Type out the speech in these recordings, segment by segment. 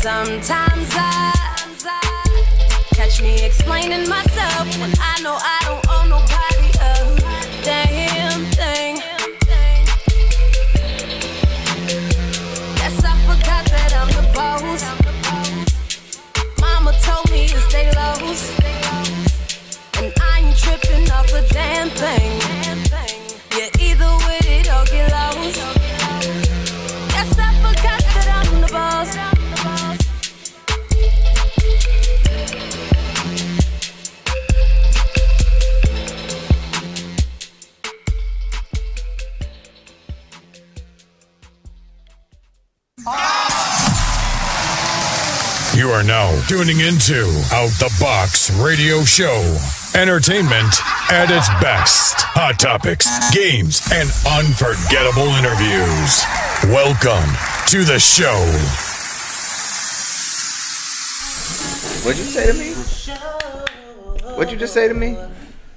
Sometimes I catch me explaining myself when I know I don't owe nobody a damn thing. Guess I forgot that I'm the boss. Mama told me to stay low, and I ain't tripping off a damn thing. You're either with it or get lost. Guess I forgot that I'm the boss. You are now tuning into Out the Box Radio Show. Entertainment at its best. Hot topics, games, and unforgettable interviews. Welcome to the show. What'd you say to me? What'd you just say to me?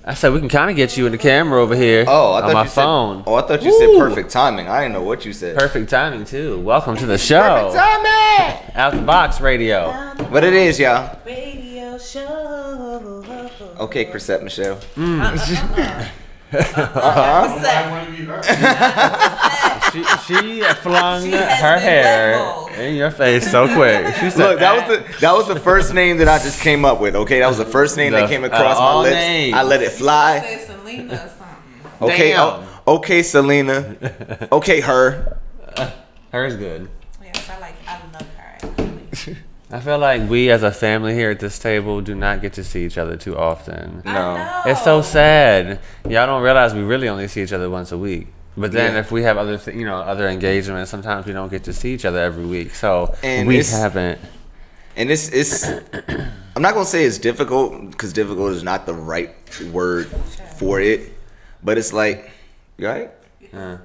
I said we can kind of get you in the camera over here. Oh, I thought on my you phone. Said, I thought you said perfect timing. I didn't know what you said. Perfect timing too. Welcome to the show. Perfect timing. Out the Box Radio. What it is, y'all? Radio show. Okay, Chrisette Michelle. She flung her hair in your face so quick. She said, "Look, that was the first name that I just came up with. Okay, that was the first name that came across my lips. Names. I let it fly. Say Selena or something. Okay, Damn. okay, Selena. Okay, her. Her's good. Yes, I love her actually. I feel like we as a family here at this table do not get to see each other too often. No, It's so sad. Y'all don't realize we really only see each other once a week. But then if we have other, other engagements, sometimes we don't get to see each other every week. So we haven't. And it's I'm not gonna say it's difficult because difficult is not the right word for it. But it's like, you alright?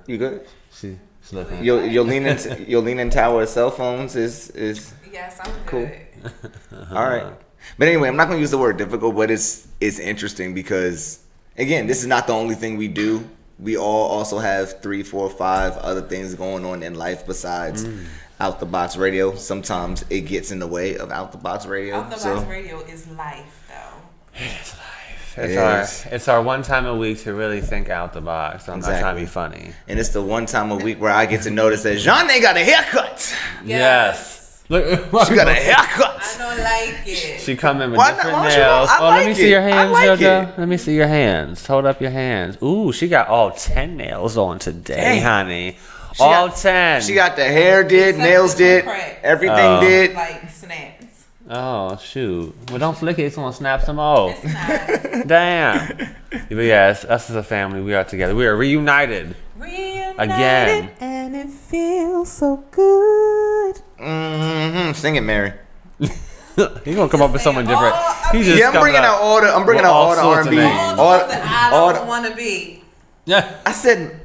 You good? She's looking. Your leaning tower of cell phones is Yes, I'm cool. good. All right. But anyway, I'm not going to use the word difficult, but it's interesting because, again, this is not the only thing we do. We all also have 3, 4, 5 other things going on in life besides Out the Box Radio. Sometimes it gets in the way of Out the Box Radio. Out the Box Radio is life, though. It's life. It's our one time a week to really think out the box. I'm not trying to be funny. And it's the one time a week where I get to notice that Jeanne got a haircut. Yes. Look, she got a haircut. I don't like it. She come in with different nails. Let me see your hands, JoJo. Let me see your hands. Hold up your hands. Ooh, she got all 10 nails on today, honey. All 10. She got the hair did, nails did, everything did. Like snaps. Oh, shoot. Well, don't flick it. It's going to snap some off. It's not. Damn. But yes, us as a family, we are together. We are reunited. Again. And it feels so good. Sing it, Mary. He's gonna come up with someone different. I'm bringing out all the R&B. All the I don't want to be. Yeah. I said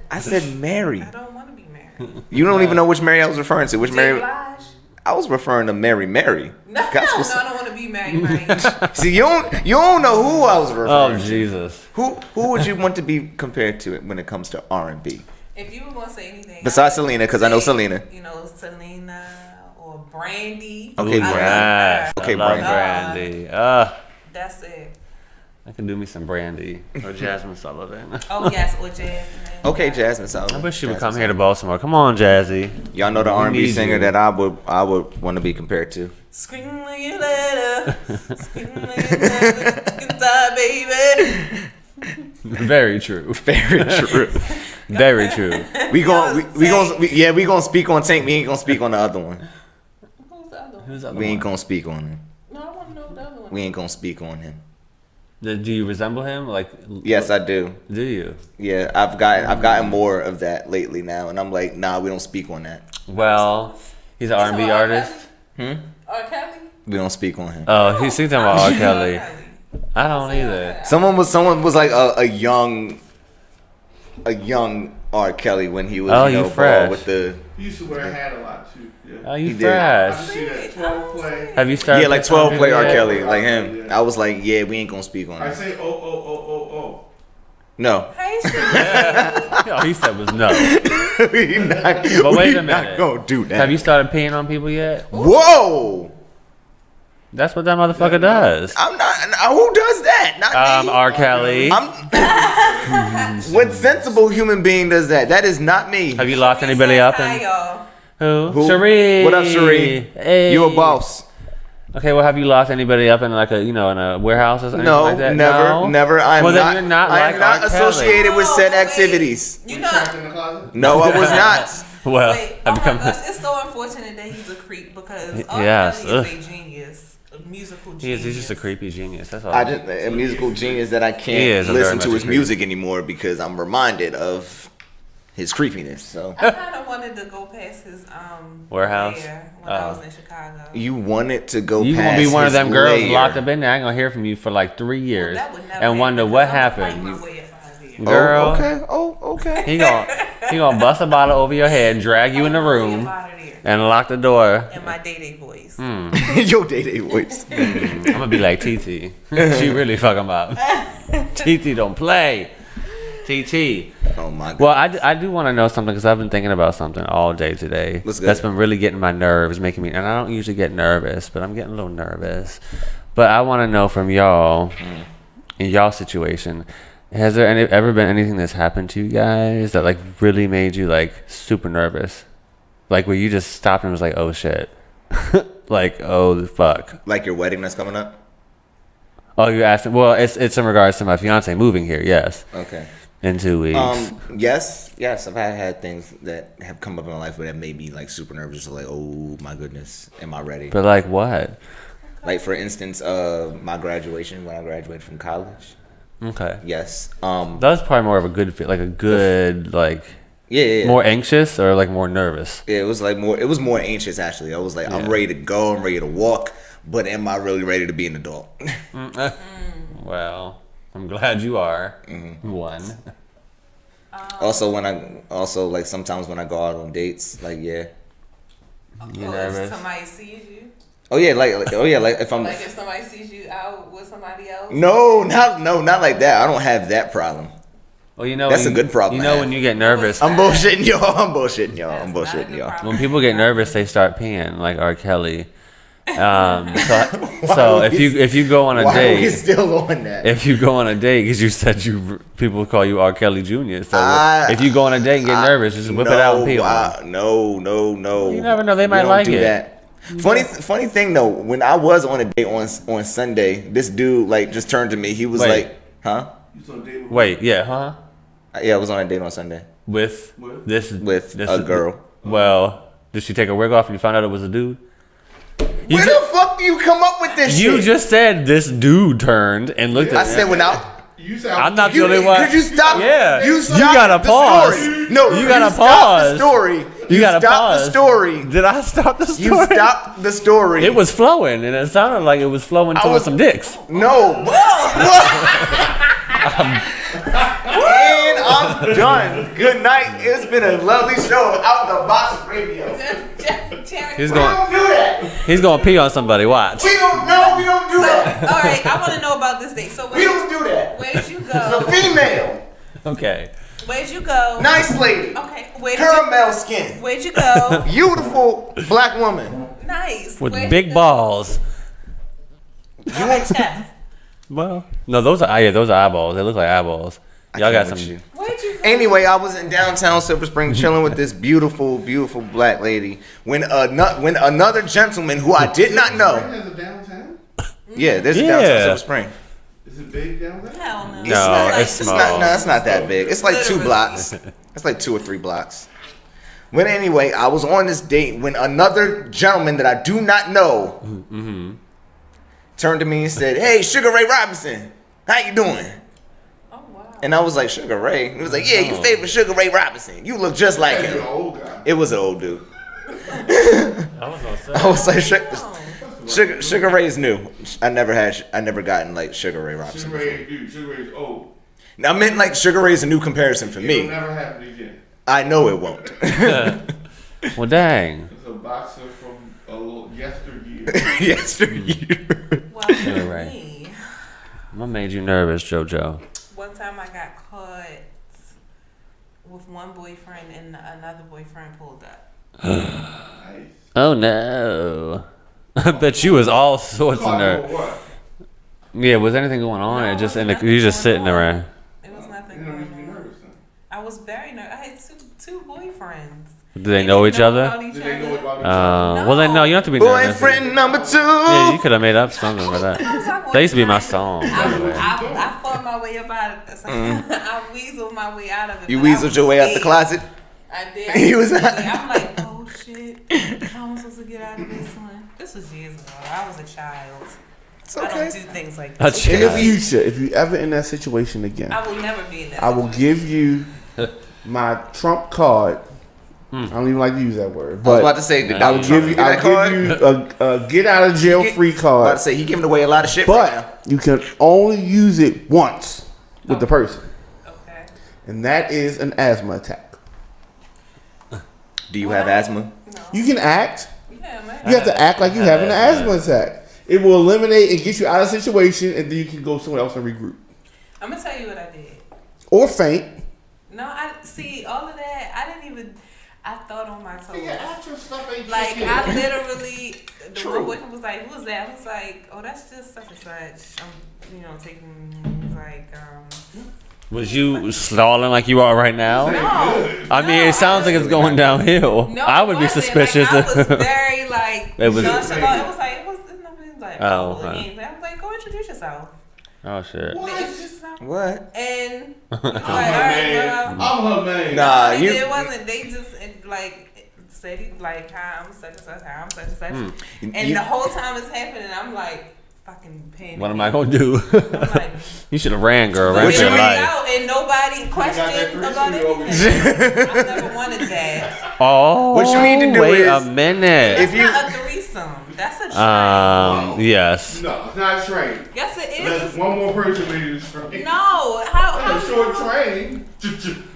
Mary. I don't want to be married. You don't even know which Mary I was referring to. Which Mary? Blige? I was referring to Mary. No, I don't want to be married. See, you don't know who I was referring to. Oh, Jesus. Who would you want to be compared to when it comes to R&B? If you were going to say anything. Besides Selena, because I know Selena. Selena or Brandy. Okay, Brandy. Okay, Brandy. That's it. I can do me some Brandy or Jasmine Sullivan. Oh, yes, or Jasmine. Okay, Jasmine Sullivan. I wish she would come here to Baltimore. Come on, Jazzy. Y'all know the R&B singer that I would want to be compared to. Scream when you let her. Scream when you let her. Baby. Very true. Very true. Very true. We gonna speak on Tank. We ain't gonna speak on the other one. Who's the other one? Who's the other We ain't one? gonna speak on him. No, I want to know the other one. We ain't gonna speak on him. Do you resemble him? Like, Yes, I do. do you? Yeah, I've gotten more of that lately now, and I'm like, nah, we don't speak on that. Well, he's an R&B artist. R. Kelly? We don't speak on him. Oh, he's talking about R. Kelly. I don't either. Someone was like a young R. Kelly when he was fresh. with the He used to wear a hat a lot too. Yeah. Oh, you He did. fresh. I see that 12 play. Have you started? like 12 play R. yet? Kelly like him. Yeah. I was like, yeah, we ain't gonna speak on I that. say oh. No. Hey, All he said was no. But wait a minute. Not gonna do that. Have you started peeing on people yet? Whoa! That's what that motherfucker does. I'm not. Who does that? Not me. R. Kelly. What sensible human being does that? That is not me. Have you locked anybody up? Hi, y'all. Who? Cherie. What up, Cherie? Hey. You a boss? Okay, well, have you locked anybody up in like a in a warehouse or something like that? Never. I'm well, not. then you're not I am not associated with said activities. You know. Trapped in the closet? No, I was not. Well, Wait, have you come? it's so unfortunate that he's a creep because Yes, R. Kelly is a genius, a musical genius. He's just a creepy genius. That's all. A musical genius that I can't listen to his music anymore because I'm reminded of his creepiness. So I kind of wanted to go past his warehouse when I was in Chicago. You wanted to go You past gonna be one of his them girls lair. locked up in there. I ain't gonna hear from you for like 3 years That would never and wonder happen, what because I'm gonna happened. fight my way at 5 years. Girl, Okay. Oh, okay. he gonna bust a bottle over your head and drag you in the room and lock the door. In my day voice. Your day voice. I'm gonna be like TT. She really fucking up. TT don't play. TT. Oh my god. Well, I do want to know something because I've been thinking about something all day today. What's good? That's been really getting my nerves, making me. And I don't usually get nervous, but I'm getting a little nervous. But I want to know from y'all, in y'all situation, has there ever been anything that's happened to you guys that like really made you like super nervous, like where you just stopped and was like, oh shit, like oh fuck. Like your wedding that's coming up? Oh, you asked. Well, it's in regards to my fiance moving here. Yes. Okay. In 2 weeks. Yes. I've had things that have come up in my life where that made me like super nervous. Like, oh my goodness, am I ready? But like what? Like for instance, my graduation when I graduated from college. Okay. Yes. That was probably more of a good fit, like a good like. Yeah. More anxious or like more nervous? Yeah, it was like more. It was more anxious actually. I was like, I'm ready to go. I'm ready to walk. But am I really ready to be an adult? Well, I'm glad you are. One. Also, like sometimes when I go out on dates, like You nervous? If somebody sees you. like if I'm Like if somebody sees you out with somebody else. no, not like that. I don't have that problem. Well, you know That's a good problem You to know have. when you get nervous, I'm bullshitting y'all. I'm bullshitting That's not a good problem. when people get nervous, they start peeing like R. Kelly. So if you go on a Why are we date, still on that? if you go on a date, because you said people call you R. Kelly Jr. So if you go on a date and get nervous, just whip it out and pee on them. No. You never know, they might We don't like do it. That. Funny thing though, when I was on a date on Sunday, this dude like just turned to me. He was Wait. like, "Huh?" You was on a date with Wait, yeah, huh? Yeah, I was on a date on Sunday With With? with a girl. Well, did she take her wig off and you found out it was a dude? Where the fuck do you come up with this You shit? just said this dude turned and looked I at said me. when I. You said I'm not the only one. Could you stop? Yeah. You You gotta stopped the pause. story. No, You gotta stopped pause. The story. You gotta stopped pause. the story. Did I stop the story? You stopped the story. It was flowing, and it sounded like it was flowing towards was- some dicks. No. And I'm done. Good night. It's been a lovely show. Out the Box Radio. He's We going. don't do that. He's going to pee on somebody. Watch. We don't do that. All right, I want to know about this date. So We don't do that. where'd you The go? female, Okay. Where'd you go? nice lady, Okay, caramel skin, where'd you go? beautiful black woman. Nice. With Where'd big you go? balls. All right, chef. Well, no, those are eyeballs. They look like eyeballs. Y'all got can't with some. you. Where'd you go? Anyway, I was in downtown Silver Spring chilling with this beautiful black lady when another gentleman who I did not know. Has a downtown? Yeah, there's a Yeah. downtown Silver Spring. Is it big down there? Hell no. No, it's small. It's not that big. It's like 2 blocks. It's like 2 or 3 blocks. But anyway, I was on this date when another gentleman that I do not know turned to me and said, "Hey, Sugar Ray Robinson, how you doing?" Oh wow. And I was like, "Sugar Ray?" He was like, "Yeah, your favorite Sugar Ray Robinson. You look just like You're an him." old guy. It was an old dude. I was gonna say. I was like, Sugar Ray is new. I never gotten like Sugar Ray Robinson. Sugar Ray, dude, Sugar Ray's old. Now, I meant like Sugar Ray is a new comparison for It'll me. never happen again. I know it won't. Well, dang. It's a boxer from a little yesteryear. Yesteryear. Well, for right. me, What made you nervous, JoJo? one time I got caught with one boyfriend and another boyfriend pulled up. Nice. Oh no. I bet you was all sorts of Talking about nerve. what? Yeah, was anything going on? No, Or just nothing you just going sitting on. around? It was nothing You don't need to be going on. nervous then. I was very nervous. I had two boyfriends. Do they know each other? about each Did they know other. about each other? Well then no, you don't have to be nervous. Boyfriend number 2. Yeah, you could have made up something for that. That used to be my song, by the way. I fought my way up out of it. I weaseled my way out of it. You but I weaseled was your way out the scared. closet. I did. He was- I'm like, oh shit. How am I supposed to get out of this one? This was years ago. I was a child. It's I don't okay. do things like A this. In the child. future, if you ever in that situation again, I will never be in that. I will give you my trump card. I don't even like to use that word, I was but about to say, did I'll Donald Trump give you. give I'll that card? give you a get out of jail free About to card, say he giving away a lot of shit right now. but you can only use it once with the person, Okay. and that is an asthma attack. Do you have asthma? No. You can act. Yeah, man. You have to act like you're having an asthma attack. It will eliminate and get you out of the situation, and then you can go somewhere else and regroup I'm gonna tell you what I did. or faint. No, I see all of that. I didn't even. I thought on my toes. Actual stuff ain't Like shit. I literally, the True. one boyfriend was like, "Who was that?" I was like, "Oh, that's just such and such." I'm, taking like, Was you stalling like you are right now? no. I mean, it sounds like it's going downhill. No, I would be it wasn't. suspicious. Like, I was very like It was- nonchalant. It was like it was like Oh, oh, okay. I was like, go introduce yourself. Oh shit. Introduce yourself. What? And like, I'm all her right, man. well, I'm her man. Nah, it, you. it wasn't. They just like said he like, "Hi, I'm such and such. Hi, I'm such and such." And You- the whole time it's happening, I'm like fucking panicking. What am I gonna do? I'm like, You should have ran, girl. Ran we for your ran life. out and nobody that questioned three about studio over anything. I never wanted that. Oh, What you need to do wait is- a minute. That's you- not a threesome. That's a train. Yes. No, it's not a train. Yes, it That's is. one more person made it a train. No, how That's a short you- train.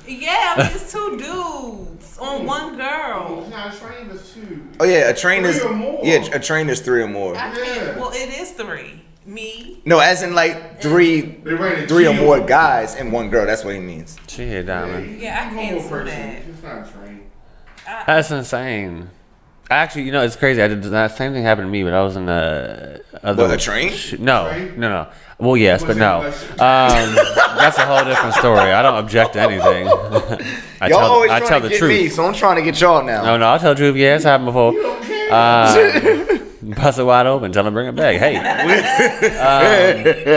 Yeah, I mean it's two dudes on one girl. It's not a train, it's two. Oh yeah, a train is. Three or more. Yeah, a train is 3 or more. I Yeah. can't. Well, it is three. Me. No, as in like three They ran a 3 or Geo. more guys and one girl. That's what he means. She hit diamond. Yeah, I One can't more do person. that. It's not a train. That's insane. Actually, it's crazy. I did that same thing happened to me, but I was in a other. What, a train? No, Train? no. Well, yes, but no. Was it That's a whole different story. I don't object to anything. I Y'all always I trying tell to the get truth. me, so I'm trying to get y'all now. No, I'll tell the truth. Yeah, it's happened before. You don't care. Bust it wide open. Tell him bring it back. Hey.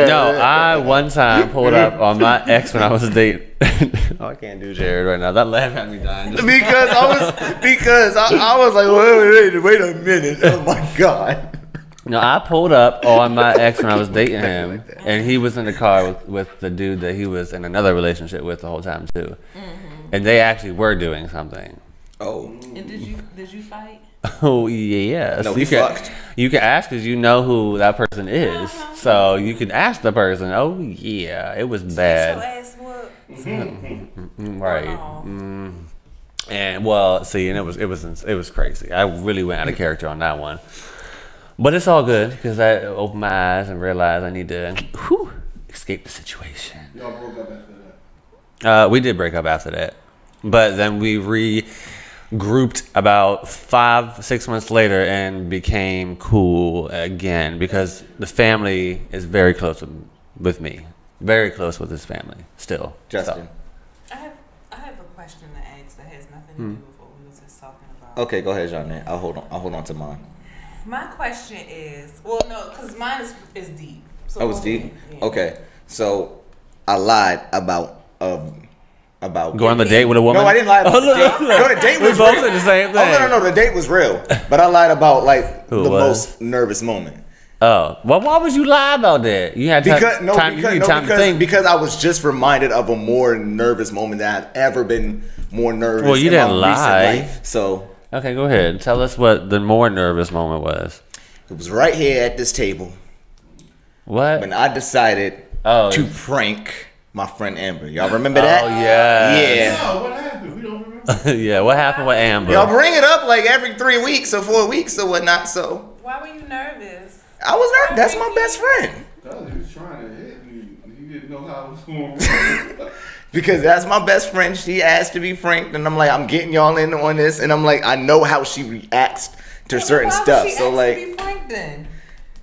No, I one time pulled up on my ex when I was dating. Oh, I can't do Jared right now. That laugh had me dying. Because I was like, wait a minute. Oh my god. No, I pulled up on my ex when I was dating him, and he was in the car with the dude that he was in another relationship with the whole time too. And they actually were doing something. Oh. And did you fight? Oh yes. No, we you can, fucked. you can ask because you know who that person is, so you can ask the person. Oh yeah, it was Get your bad. ass whooped. Right. Oh. And well, see, and it was crazy. I really went out of character on that one. But it's all good because I opened my eyes and realized I need to escape the situation. Y'all broke up after that. We did break up after that, but then we regrouped about 5-6 months later and became cool again because the family is very close with me, very close with his family still. Justin. I have a question to ask that has nothing to do with what we was just talking about. Okay, go ahead, John. I'll hold on to mine. My question is, well, no, because mine is deep. So Oh, it's deep? yeah. Okay. So I lied about Go on the date with a woman? No, I didn't lie about the date. No, the date We was both real. said the same thing. Oh no, the date was real. But I lied about like Who the was? most nervous moment. Oh, well, why would you lie about that? You had time to think. Because I was just reminded of a more nervous moment that I've ever been more nervous. Well, you in my didn't recent lie. life. So Okay, go ahead. Tell us what the more nervous moment was. it was right here at this table What? when I decided Oh. to prank my friend Amber. Y'all remember that? Oh, yeah. Yeah. No, what happened? We don't remember. Yeah, what happened with Amber? Y'all bring it up like every 3 weeks or 4 weeks or whatnot. So Why were you nervous? I was nervous. That's my best friend. He was trying to hit me. He didn't know how it was going to work. Because that's my best friend. She asked to be franked, and I'm like, I'm getting y'all in on this, and I'm like, I know how she reacts to certain stuff. So like, to be franked then?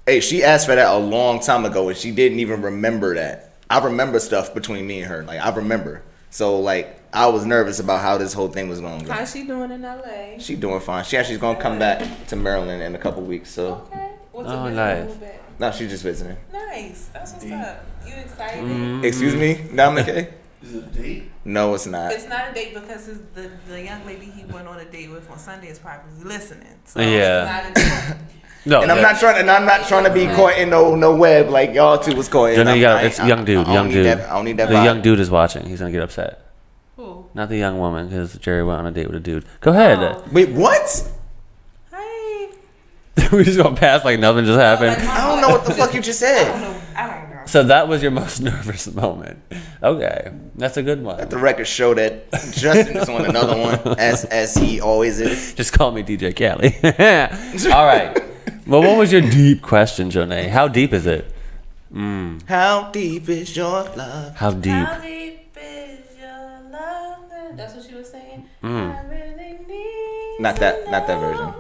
hey, she asked for that a long time ago, and she didn't even remember that. I remember stuff between me and her. Like, I remember. So like, I was nervous about how this whole thing was going to go. How's she doing in LA? She doing fine. She actually's going to come back to Maryland in a couple weeks. So Okay. What's Oh, a nice. no, she's just visiting. Nice. That's what's up. You excited? Excuse me, Dominic? Is it a date? No, it's not. It's not a date because the young lady he went on a date with on Sunday is probably listening. So Yeah. It's not a date. No, And I'm not trying to be caught in no web like y'all two was caught in. Jonah, you I- got, it's young dude. I Young don't dude. need that- I don't need that The vibe. young dude is watching. He's gonna get upset. Who? Not the young woman, because Jerry went on a date with a dude. Go ahead. Oh. Wait, what? Hey. We just gonna pass like nothing just happened. I don't know what the fuck you just I said. don't know. So that was your most nervous moment. Okay, that's a good one. Let the record show that Justin is on another one, as he always is. Just call me DJ Cali. All right. Well, what was your deep question, Jonay? How deep is it? How deep is your love? How deep? How deep is your love? That's what she was saying. I really need Not that version.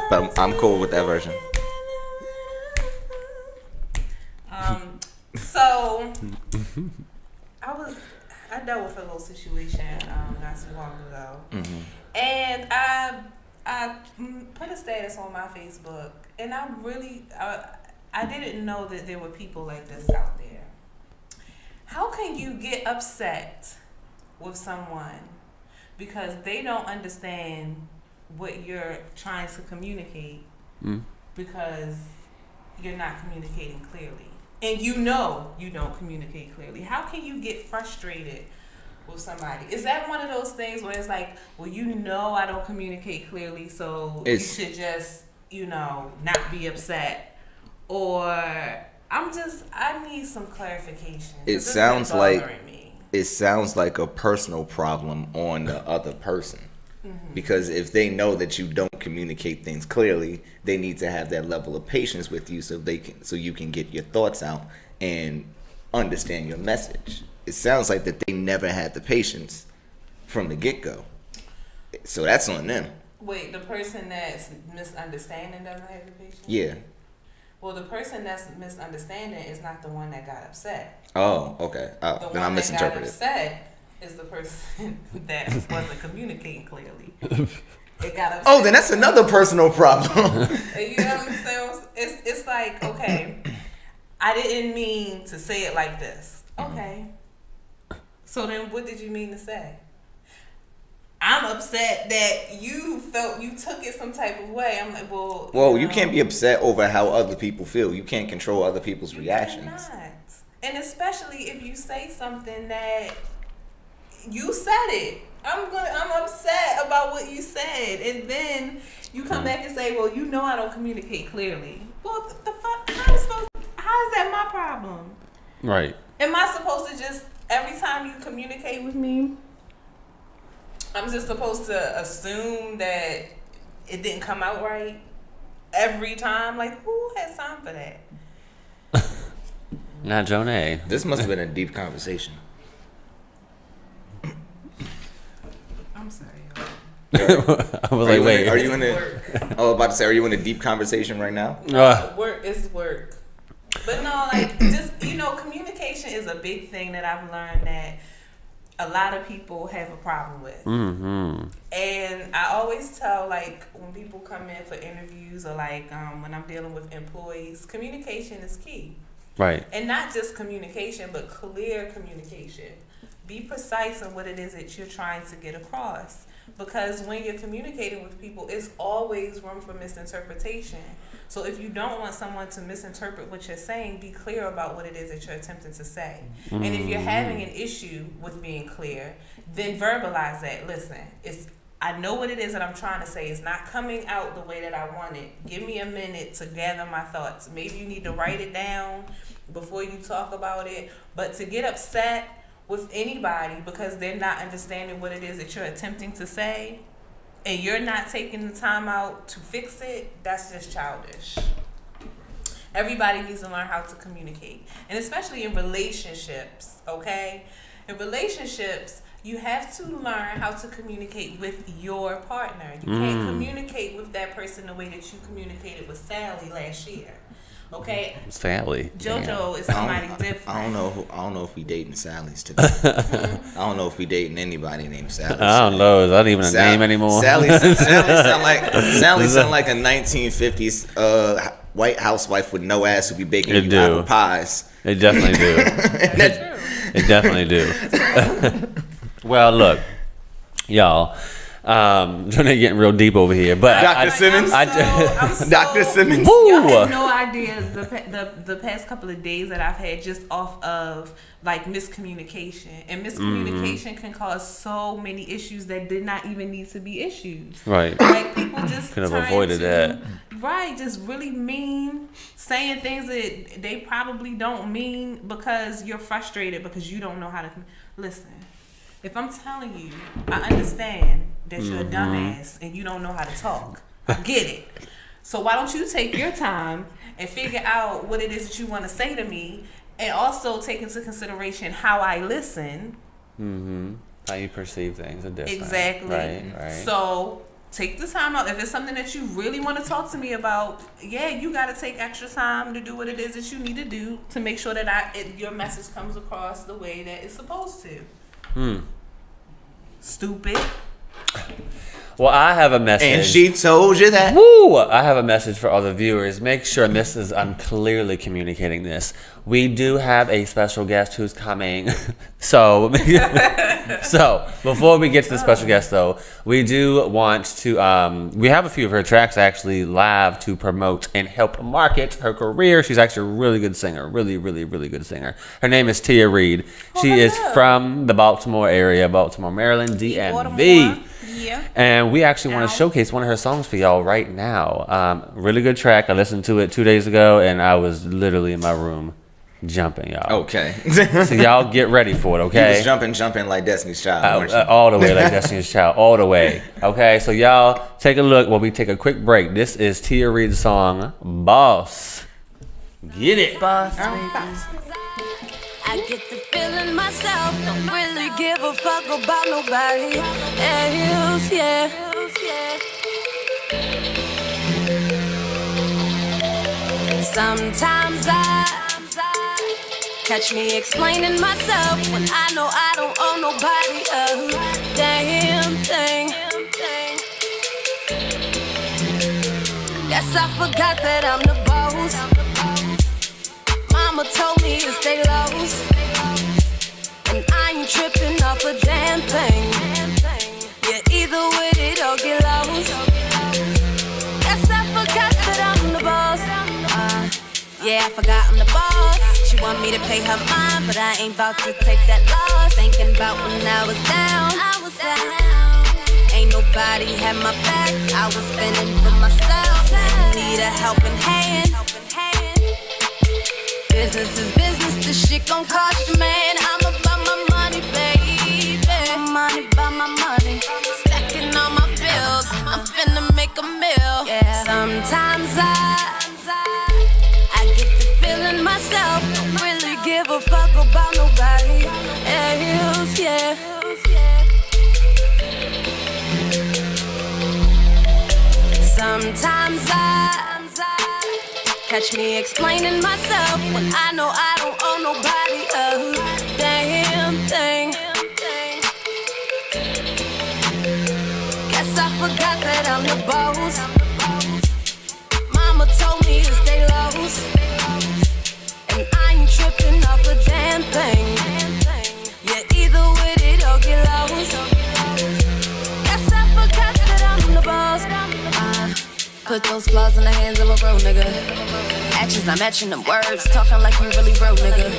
But I'm cool with that version. So I dealt with a little situation not too long ago, and I put a status on my Facebook, and I didn't know that there were people like this out there. How can you get upset with someone because they don't understand what you're trying to communicate because you're not communicating clearly? And you know you don't communicate clearly. How can you get frustrated with somebody? Is that one of those things where it's like, well, you know I don't communicate clearly, so you should just, not be upset? Or I need some clarification. It sounds like a personal problem on the other person. Because if they know that you don't communicate things clearly, they need to have that level of patience with you so you can get your thoughts out and understand your message. It sounds like that they never had the patience from the get-go. So that's on them. Wait, the person that's misunderstanding doesn't have the patience? Yeah. Well, the person that's misunderstanding is not the one that got upset. Oh, okay. The Then I one that got misinterpreted. upset is the person that wasn't communicating clearly. It got upset. Oh, then that's another personal problem. You know what I'm saying? It's like, okay, I didn't mean to say it like this. Okay. So then what did you mean to say? I'm upset that you felt you took it some type of way. I'm like, well... Well, you can't be upset over how other people feel. You can't control other people's reactions. Cannot. And especially if you say something that... You said it. I'm upset about what you said, and then you come back and say, "Well, I don't communicate clearly." Well, the fuck? How is that my problem? Right. Am I supposed to just every time you communicate with me, I'm just supposed to assume that it didn't come out right every time? Like, who has time for that? Not Jonay. This must have been a deep conversation. I'm sorry. I was like, wait. Are you in a? I was about to say, are you in a deep conversation right now? Work is work. But no, like, just, communication is a big thing that I've learned that a lot of people have a problem with. Mm-hmm. And I always tell, like, when people come in for interviews or, like, when I'm dealing with employees, communication is key. Right. And not just communication, but clear communication. Be precise in what it is that you're trying to get across. Because when you're communicating with people, it's always room for misinterpretation. So if you don't want someone to misinterpret what you're saying, be clear about what it is that you're attempting to say. And if you're having an issue with being clear, then verbalize that. Listen, I know what it is that I'm trying to say. It's not coming out the way that I want it. Give me a minute to gather my thoughts. Maybe you need to write it down before you talk about it. But to get upset with anybody because they're not understanding what it is that you're attempting to say and you're not taking the time out to fix it, that's just childish. Everybody needs to learn how to communicate. And especially in relationships, okay? in relationships, you have to learn how to communicate with your partner. You can't communicate with that person the way that you communicated with Sally last year. Okay, Sally. JoJo is somebody different. I don't know if we dating Sally's today. I don't know if we dating anybody named Sally. I don't know. Is that even a name anymore? Sally sound like a 1950s white housewife with no ass who be baking you apple pies. It definitely do. It definitely do. Well, look, y'all. They're getting real deep over here, but Dr. Simmons. Dr. Simmons. Y'all have no idea the past couple of days that I've had just off of like miscommunication, and miscommunication can cause so many issues that did not even need to be issues. Right. Like people just could have avoided that. Right, just really mean, saying things that they probably don't mean because you're frustrated because you don't know how to listen. If I'm telling you, I understand that you're a dumbass and you don't know how to talk. I get it. So why don't you take your time and figure out what it is that you want to say to me, and also take into consideration how I listen. How you perceive things are different. Exactly. Right. So take the time out. If it's something that you really want to talk to me about, yeah, you got to take extra time to do what it is that you need to do to make sure that your message comes across the way that it's supposed to. Stupid. Well, I have a message. And she told you that. Woo! I have a message for all the viewers. Make sure I'm clearly communicating this. We do have a special guest who's coming. So before we get to the special guest, though, we do want to, we have a few of her tracks actually live to promote and help market her career. She's actually a really good singer. Really, really, really good singer. Her name is Tia Reid. She is from the Baltimore area, Baltimore, Maryland, DMV. Yeah. And we actually want to showcase one of her songs for y'all right now. Really good track. I listened to it 2 days ago, and I was literally in my room jumping, y'all. Okay. So y'all get ready for it, okay? You was jumping like Destiny's Child, weren't you? All the way like Destiny's Child. All the way. Okay, so y'all take a look while we take a quick break. This is Tia Reid's song, Boss. Get it. Boss, I get the feeling myself, don't really give a fuck about nobody else, yeah. Sometimes I catch me explaining myself when I know I don't owe nobody a damn thing. Guess I forgot that I'm the boss. Mama told me to stay low, and I ain't tripping off a damn thing. You're either with it or get lost. Guess I forgot that I'm the boss. Yeah, I forgot I'm the boss. She want me to pay her mind, but I ain't about to take that loss. Thinking about when I was down. Ain't nobody had my back. I was spending for myself. Need a helping hand. Business is business, this shit gon' cost you, man. I'm about my money, baby. Money by my money. Stacking all my bills. I'm finna make a meal. Yeah. Sometimes I get the feeling myself. Don't really give a fuck about nobody else, yeah. Sometimes catch me explaining myself when I know I don't owe nobody a damn thing. Guess I forgot that I'm the boss. Mama told me to stay low, and I ain't tripping off a damn thing. You're either with it or get lost. Guess I forgot that I'm the boss. Put those claws in the hands of a bro, nigga. Actions not matching them words. Talking like you really bro, nigga.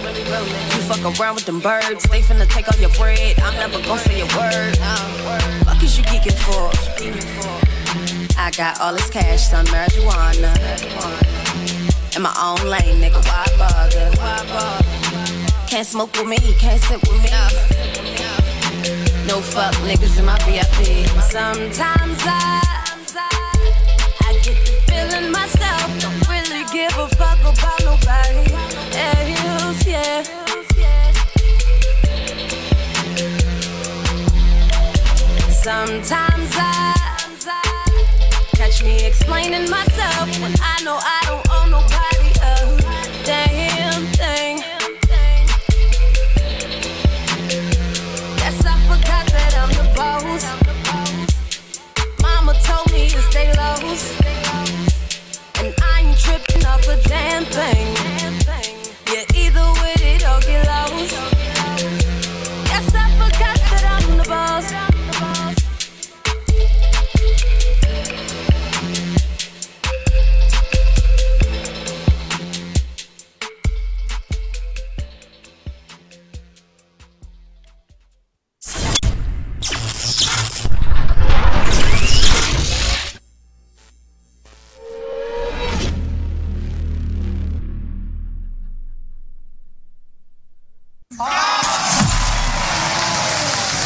You fuck around with them birds. They finna take all your bread. I'm never gon' say a word. Fuck is you geeking for? I got all this cash, some marijuana. In my own lane, nigga, why bother? Can't smoke with me, can't sit with me. No fuck niggas in my VIP. Sometimes I get the feeling myself. Don't really give a fuck about nobody else, yeah. Sometimes I catch me explaining myself when I know I don't owe nobody a damn thing. Guess I forgot that I'm the boss. Mama told me to stay low, and I ain't tripping off a damn thing. You're either with it or get lost. Guess I forgot that I'm the boss.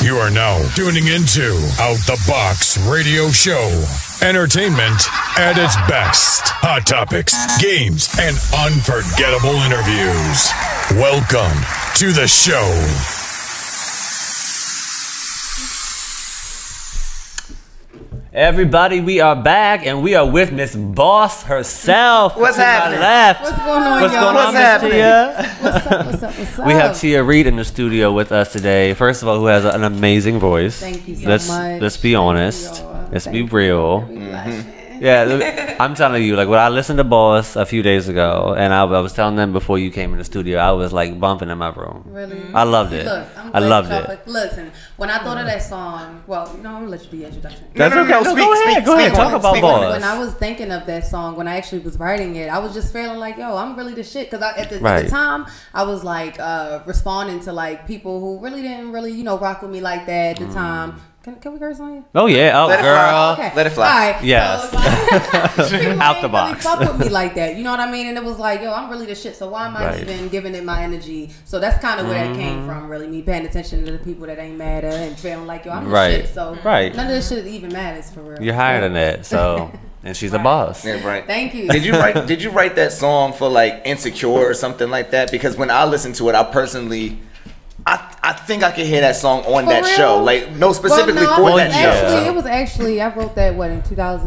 You are now tuning into Out the Box Radio Show. Entertainment at its best. Hot topics, games, and unforgettable interviews. Welcome to the show. Everybody, we are back, and we are with Miss Boss herself. What's to my happening? left. What's going on, What's y'all? going on, What's happening? Miss Tia? What's up? We have Tia Reid in the studio with us today. First of all, who has an amazing voice. Thank you so let's, much. Let's be honest. Let's be Thank real. Yeah, I'm telling you, like when I listened to Boss a few days ago, and I was telling them before you came in the studio, I was like bumping in my room. Really? I loved it. Look, I loved it. Listen, when I thought of that song, well, I'm gonna let you do the introduction. That's No, okay. no, No, speak, go ahead. speak, Go ahead. speak Talk on it, about speak on it. Boss. When I was thinking of that song, when I actually was writing it, I was just feeling like, yo, I'm really the shit. Because at the time, I was like responding to like people who really didn't rock with me like that at the time. Can we curse on you? Oh yeah. Oh Let it girl. fly. Okay. Let it fly. All right. Yes. So, people Out ain't the box. Really fuck with me like that. You know what I mean? And it was like, yo, I'm really the shit. So why am I Right. even giving it my energy? So that's kind of where that came from. Really, me paying attention to the people that ain't matter and feeling like, yo, I'm the Right. shit. So Right. none of this shit even matters for real. You're higher than that. So, and she's a boss. Yeah, right. Thank you. Did you write that song for like Insecure or something like that? Because when I listened to it, I personally, I think I could hear that song on For that real? show. Like no, specifically Well, no, for I was that show. actually, it was actually I wrote that in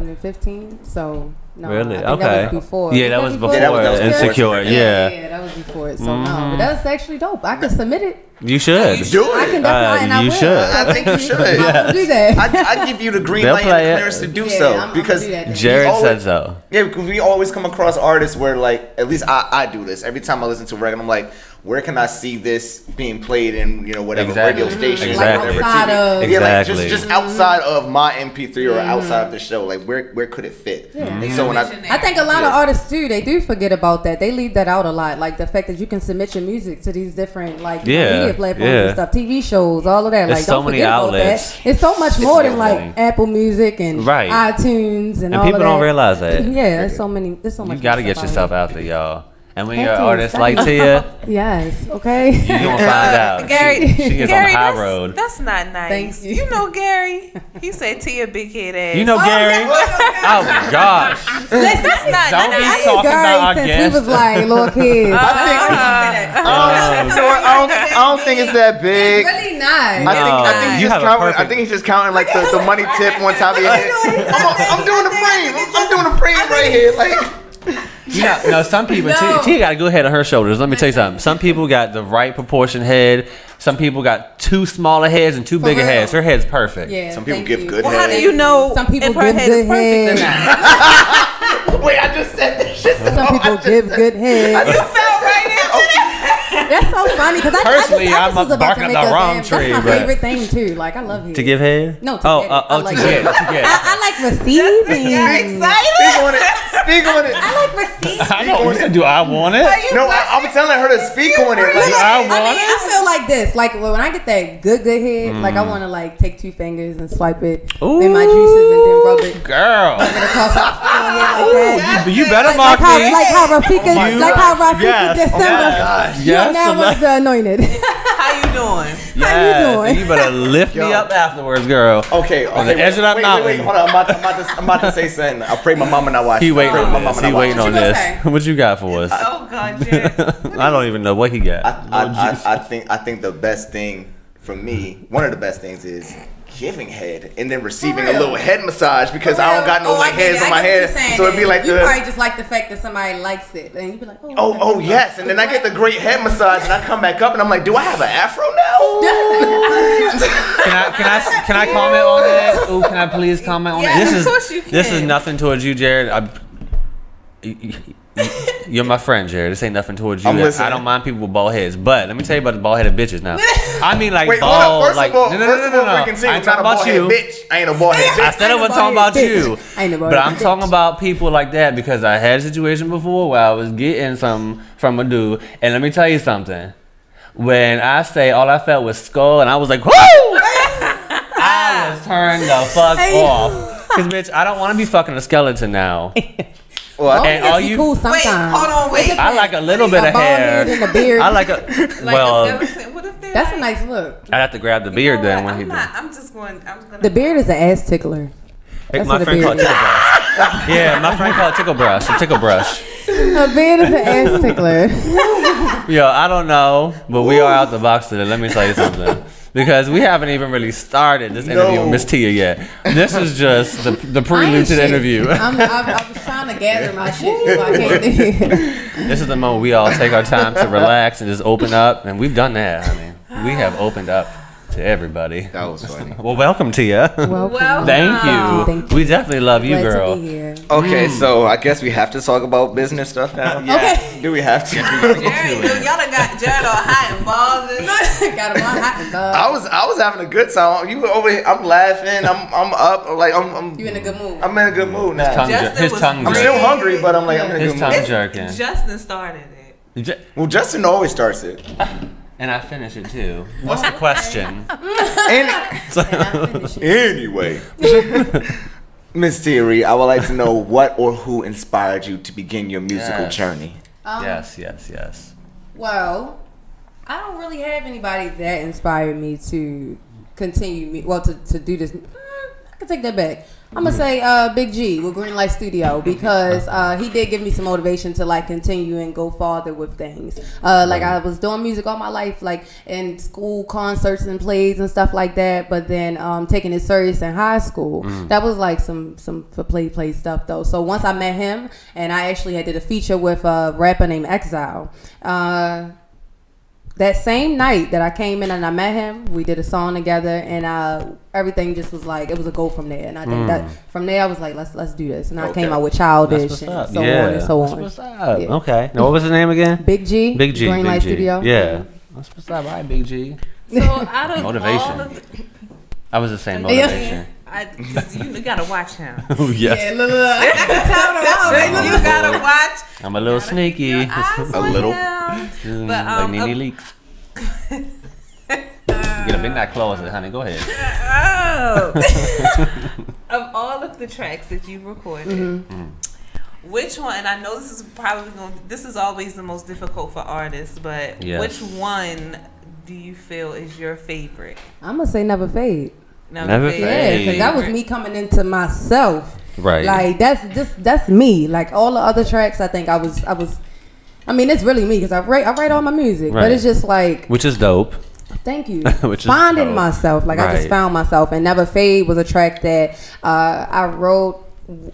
2015. So no, Really? I think Okay. that was before. Yeah, that was before Yeah, that was Insecure. Yeah. Yeah, that was before it. So no, but that's actually dope. I could submit it. You should. Do I it. can definitely, and I you will. should. I think you should. I will do that. I give you the green They'll light and play the it. clearance to do Yeah, so I'm because gonna do that then. Jared we always- said so. Yeah, because we always come across artists where like at least I do this every time I listen to a record. I'm like, where can I see this being played in whatever Exactly. radio station, Exactly. whatever Outside TV. of- Yeah, like Exactly. just outside of my MP3 or outside of the show, like where could it fit? And so when I think a lot of artists too, they do forget about that. They leave that out a lot, like the fact that you can submit your music to these different media platforms and stuff, TV shows, all of that. There's Like so don't many forget outlets. about that. It's so much more than like everything. Apple Music and Right. iTunes and all people of that. don't realize that. Yeah, there's so many. There's so much. You got to more get stuff yourself out out there, y'all. And when Heck you're an yes, artist that like is- Tia, here. Yes. Okay. you're going to find out. Gary, She is Gary, on the high that's, road. That's not nice. Thank you. You know Gary. He said Tia big head ass. You know Gary? Oh, gosh. that's not Don't be nice. talking about our Since guest. we was like little kids. I don't think it's that big. Really not. I think he's You just have a counting. I perfect- think he's just counting like the money tip on top of your head. I'm doing the frame. I'm doing the frame right here. Like You know, some people, Tia got a good head on her shoulders. Let me tell you something. Some people got the right proportion head. Some people got two smaller heads and two bigger real. heads. Her head's perfect. Yeah. some people thank give you. good Well, how head. do you know Some people if her give head good is perfect head. or not? Wait, I just said that shit. Some people give good head. You fell right into that. That's so funny because Personally, I I'm was about barking to up make the a wrong damn- tree, That's my but- favorite thing too. Like I love head. To give head? No, to oh, get it. oh, I like to get it. it. To get it. I like receiving. You're excited. Speak on it. Speak on it. I like receiving. I know. You said, do I want it? No, I'm telling her to speak on it. Do Like, I I want mean, it? I feel like this. Like when I get that good head, like I want to like take 2 fingers and swipe it in my juices and then rub it Girl. across my forehead like that. You better Like mark how, me. like how Rafika, my like how Rafika Yes. December. gosh. You are now one of the anointed. How you doing? Yes, doing? and you better lift me Yo. up afterwards, girl. okay, On the edge of that wait, mountain. Hold on, I'm about to say something. I pray my mama not watching. He waiting I pray on my this. mama He not waiting watching. on What you this. gonna say? What you got for us? Oh God, Jared. I don't even know what he got. I think the best thing for me, one of the best things is giving head and then receiving a little head massage because I don't got no like heads on my I head. So it'd be like you probably just like the fact that somebody likes it, and you'd be like, oh yes, and then I get the great head massage, and I come back up, and I'm like, do I have an afro now? Can I comment on that? Oh, can I please comment on that? Of course you can. This is nothing towards you, Jared. You're my friend, Jared. This ain't nothing towards you. I don't mind people with bald heads, but let me tell you about the bald headed bitches now. I mean, like Wait, bald. First like of all, no. I ain't talking about you. Bitch. I ain't a bald head bitch. I said I wasn't talking about you, but I'm talking about people like that because I had a situation before where I was getting some from a dude, and let me tell you something. When I say all I felt was skull, and I was like, whoo! I was turned the fuck off. Cause bitch, I don't want to be fucking a skeleton now. Well, and all you cool sometimes. Wait. I like a little bit of hair. And a beard. I like a what if that's a nice look. I have to grab the beard then when he does. I'm gonna. The beard is an ass tickler. My friend called it tickle brush. Yeah, my friend called it tickle brush. A tickle brush. A beard is an ass tickler. Yo, I don't know, but we are out the box today. Let me tell you something. Because we haven't even really started this interview with Miss Tia yet. This is just the prelude to the interview. I was trying to gather my shit. So I can't do it. This is the moment we all take our time to relax and just open up. And we've done that. I mean, we have opened up to everybody. That was funny. Well, welcome, Tia. Welcome. Thank you. Thank you. We definitely love you, Glad girl. to be here. Okay, so I guess we have to talk about business stuff now. Okay. Do we have to? Y'all done got Jared all hot and bothered. Got him all hot and bothered. I was having a good time. You were over here. I'm laughing. I'm up. Like I'm. You in a good mood? I'm in a good mood now. His tongue. I'm still hungry, but I'm like I'm in a good mood. His tongue jerking. Justin started it. Well, Justin always starts it. And I finish it too. What's the question? Anyway, Miss Theory, I would like to know what or who inspired you to begin your musical journey. Yes. Well, I don't really have anybody that inspired me to continue to do this. I can take that back. I'm gonna say Big G with Greenlight Studio because he did give me some motivation to like continue and go farther with things. Like I was doing music all my life, like in school concerts and plays and stuff like that. But then taking it serious in high school, that was like some for play stuff though. So once I met him, and I actually did a feature with a rapper named Exile. That same night that I came in and I met him, we did a song together, and everything just was like, it was a go from there. And I think that from there I was like, let's do this. And I came out with Childish and so on and so on. That's what's up. Yeah. Okay. Now what was his name again? Big G. Big G. Greenlight Studio. Yeah. That's what's up. All right, Big G. So out of motivation. all of I was the same motivation. You gotta watch him. Oh yes. Yeah, look. I can tell You gotta watch. I'm a little sneaky. A little. But like Nene Leaks. Get a big night closet, honey. Go ahead. Of all of the tracks that you've recorded, which one? And I know this is probably this is always the most difficult for artists, but which one do you feel is your favorite? I'm gonna say Never Fade. Never Fade. Yeah, because that was me coming into myself. Right. Like that's me. Like all the other tracks, I think I was. I mean, it's really me because I write all my music, but it's just like, which is dope. Thank you. Which is finding dope. myself. Like I just found myself, and Never Fade was a track that I wrote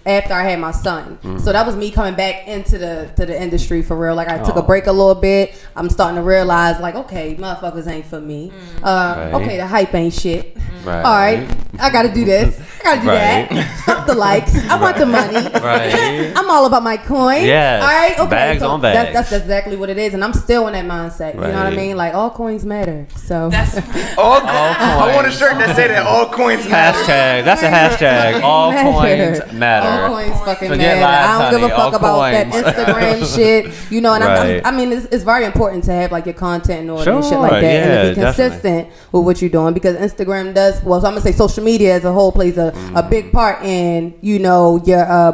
after I had my son. So that was me coming back into the industry for real. Like I took a break a little bit. I'm starting to realize like, okay, motherfuckers ain't for me. Okay, the hype ain't shit. Right. All right, I gotta do this. I gotta do that. Fuck the likes. I want the money. Right. I'm all about my coin. Yes. All right. Okay. Bags on bags. That's exactly what it is, and I'm still in that mindset. You know what I mean? Like all coins matter. So all coins. I want a shirt that say that all coins matter. Hashtag. That's a hashtag. All coins matter. All coins fucking Forget matter. lies, I don't give a honey. fuck All about that coins. Instagram shit. You know, and Right. I mean, it's very important to have like your content in order and shit Sure, like that, and to yeah, be consistent with what you're doing because Instagram does. Well, so I'm gonna say social media as a whole plays a big part in your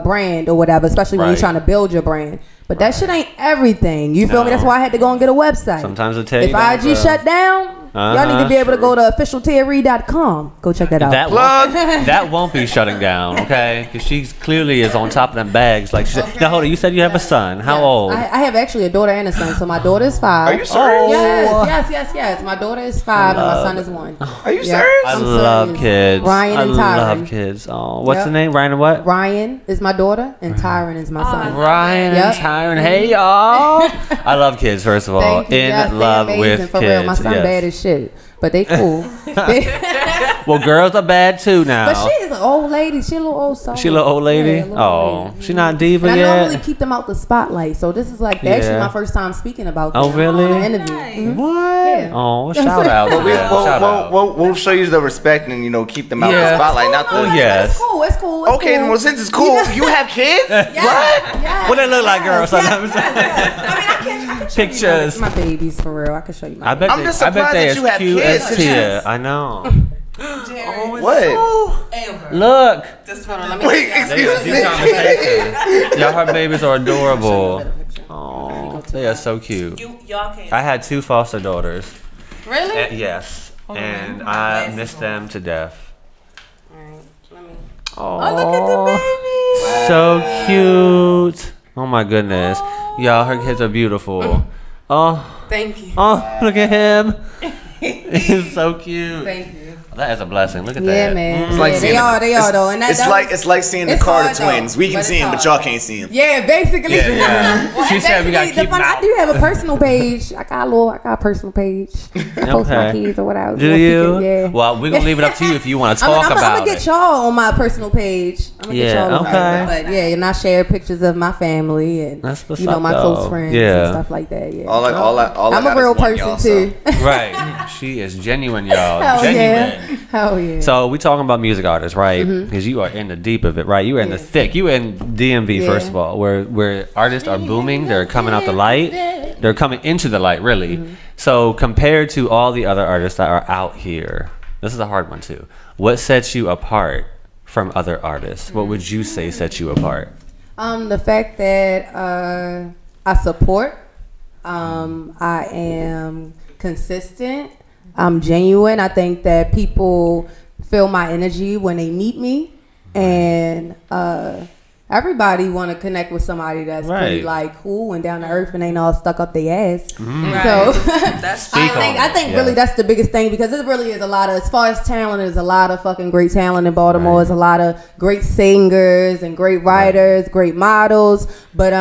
brand or whatever, especially when you're trying to build your brand. But that shit ain't everything. You feel me? That's why I had to go and get a website. Sometimes it takes. If IG shut down, Y'all need to be able to go to officialtiareid.com. Go check that out. That won't be shutting down, okay? Because she clearly is on top of them bags. Like, now hold on, you said you have a son. How old? I have actually a daughter and a son. So my daughter is 5. Are you serious? Yes. My daughter is 5 and my son is 1. Are you serious? I love kids. Ryan and Tyron. I love kids. Oh, what's the name? Ryan and what? Ryan is my daughter and Tyron is my son. Ryan and Tyron. Hey, y'all. I love kids, first of all. In love with for kids. Real. My son bad as shit. But they cool. Well, girls are bad too now. But she is an old lady. She a little old soul. She a little old lady? Yeah, old lady. She not diva and yet? I normally keep them out the spotlight. So this is like actually my first time speaking about them. Oh, really? In an interview. What? Yeah. Oh, shout out to them. We'll show you the respect and, keep them out the spotlight. Not the... It's cool. It's cool. Okay, well, since it's cool, you have kids? What? Yes, What they look like, girl? Sometimes. I can Pictures. my babies for real. I can show you my babies. I'm just surprised that you have kids. Tia. I know. What? Amber. Look. Just let me Wait, excuse me. Y'all, her babies are adorable. Oh, they are so cute. Y'all can't. I had 2 foster daughters. Really? Yes. And I miss them to death. Alright, let me. Oh, look at the baby. So cute. Oh my goodness. Y'all, her kids are beautiful. Oh. Thank you. Oh, look at him. He's so cute. Thank you. That is a blessing. Look at Yeah, that. man. It's like they are though. And it's like seeing the it's Carter hard, though, twins. We can but see it's them, hard. but y'all can't see them. Yeah, basically. Yeah. Well, She said we gotta basically, keep them I out. do have a personal page. I got a personal page. I post my kids or whatever. Do you? Yeah. Well, we're gonna leave it up to you if you want to talk I'm about gonna get y'all on my personal page. I'm gonna get y'all on okay. But yeah, and I share pictures of my family and That's what's my up, close though. friends Yeah. and stuff like that. Yeah. I'm a real person too. Right. She is genuine, y'all. Hell Genuine. yeah. Hell yeah. So we talking about music artists, right? Because you are in the deep of it, right? You are in the thick. You in DMV, first of all, where artists are booming. They're coming out the light. They're coming into the light, really. So compared to all the other artists that are out here, this is a hard one too. What sets you apart from other artists? What would you say sets you apart? The fact that I support. I am consistent. I'm genuine. I think that people feel my energy when they meet me, and everybody want to connect with somebody that's pretty like cool and down to earth and ain't all stuck up their ass. So I think really that's the biggest thing, because it really is a lot of, as far as talent, there's a lot of fucking great talent in Baltimore. There's a lot of great singers and great writers, great models, but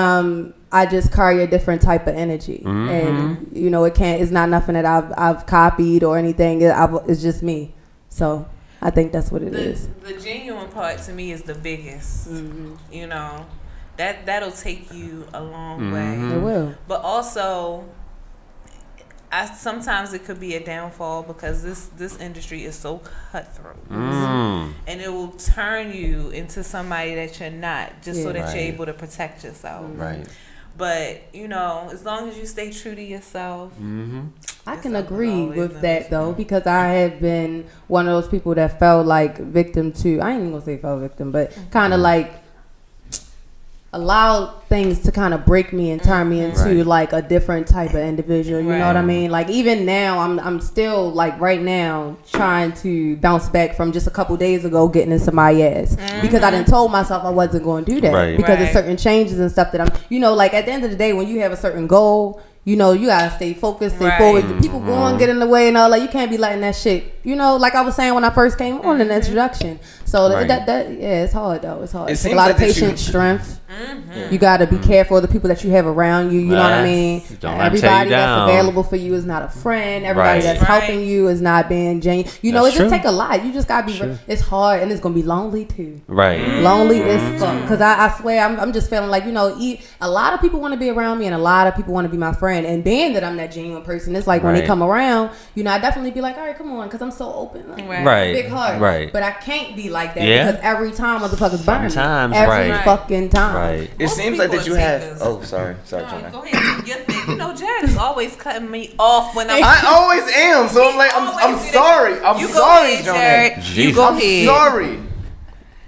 I just carry a different type of energy, and it's not nothing that I've copied or anything. It's just me. So I think that's what it is. The genuine part to me is the biggest. That'll take you a long way. It will. But also, sometimes it could be a downfall, because this industry is so cutthroat, and it will turn you into somebody that you're not, just so that you're able to protect yourself. Right. But as long as you stay true to yourself. I can agree with that though, because I have been one of those people that felt like victim to, I ain't even gonna say fell victim, but kind of like allowed things to kind of break me and turn me into like a different type of individual. You know what I mean? Like even now, I'm still like right now trying to bounce back from just a couple days ago getting in somebody's ass, because I done told myself I wasn't going to do that, because there's certain changes and stuff that I'm, like at the end of the day, when you have a certain goal, you gotta stay focused, stay forward. People go on, get in the way and all. Like you can't be letting that shit. Like I was saying when I first came on in the introduction. So it's hard though. It's hard. It's a lot of patience, strength. You gotta be careful of the people that you have around you. You know what I mean? Everybody that's available for you is not a friend. Everybody that's helping you is not being genuine. It just take a lot. You just gotta be. It's hard, and it's gonna be lonely too. Right. Lonely as fuck. Because I swear I'm just feeling like a lot of people want to be around me, and a lot of people want to be my friend. And being that I'm that genuine person, it's like when they come around, I definitely be like, all right, come on, because I'm so open, like, big heart. Right. But I can't be like that because every time motherfuckers burn me. Every fucking time. Right. It seems like that you have. Oh, sorry, John. Go ahead. Jared is always cutting me off when I'm. I always am. So I'm like, I'm sorry. I'm sorry, Jared. You go ahead. I'm sorry.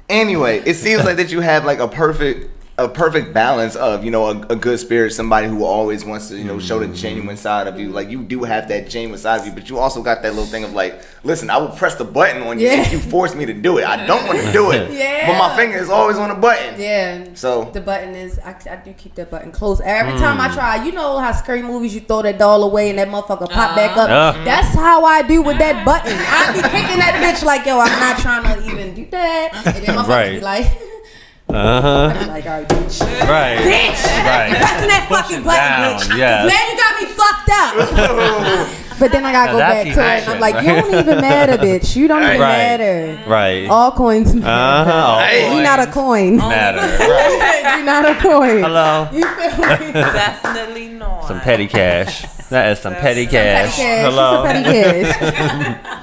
Anyway, it seems like that you have like a perfect a perfect balance of, you know, a good spirit, somebody who always wants to, you know, show the genuine side of you. Like, you do have that genuine side of you, but you also got that little thing of like, listen, I will press the button on you if you force me to do it. I don't want to do it, but my finger is always on the button. Yeah. So the button is, I do keep that button close. Every time I try, you know how scary movies, you throw that doll away and that motherfucker pop back up. That's how I do with that button. I be kicking that bitch like, yo, I'm not trying to even do that. And then motherfucker be like, I be like, all right, bitch. Right. Bitch. Right. Pressing that fucking button, bitch. Yes. Man, you got me fucked up. But then I gotta go back to it, and I'm like, you don't even matter, bitch. You don't even matter. Right. All coins matter. You're not a coin. Matter. You're not a coin. Hello. You feel me? Definitely not. Some petty cash. That is some petty cash. Hello. Some petty cash.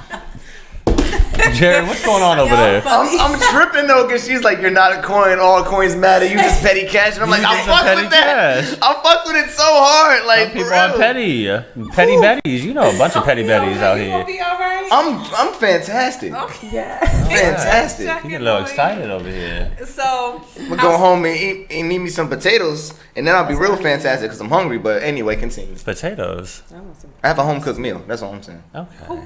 Jared, what's going on over there? I'm tripping though, because she's like, you're not a coin, all coins matter, you just petty cash. And I'm like, I fucked with that. I fucked with it so hard. Like, some people are petty. Petty betties. You know a bunch of petty betties out here. Be all right? I'm fantastic. Okay. Yeah. Fantastic. You get a little excited over here. So I'm gonna go home and eat me some potatoes, and then I'll be real fantastic because I'm hungry. But anyway, continue. Potatoes. I have a home cooked meal. That's all I'm saying. Okay.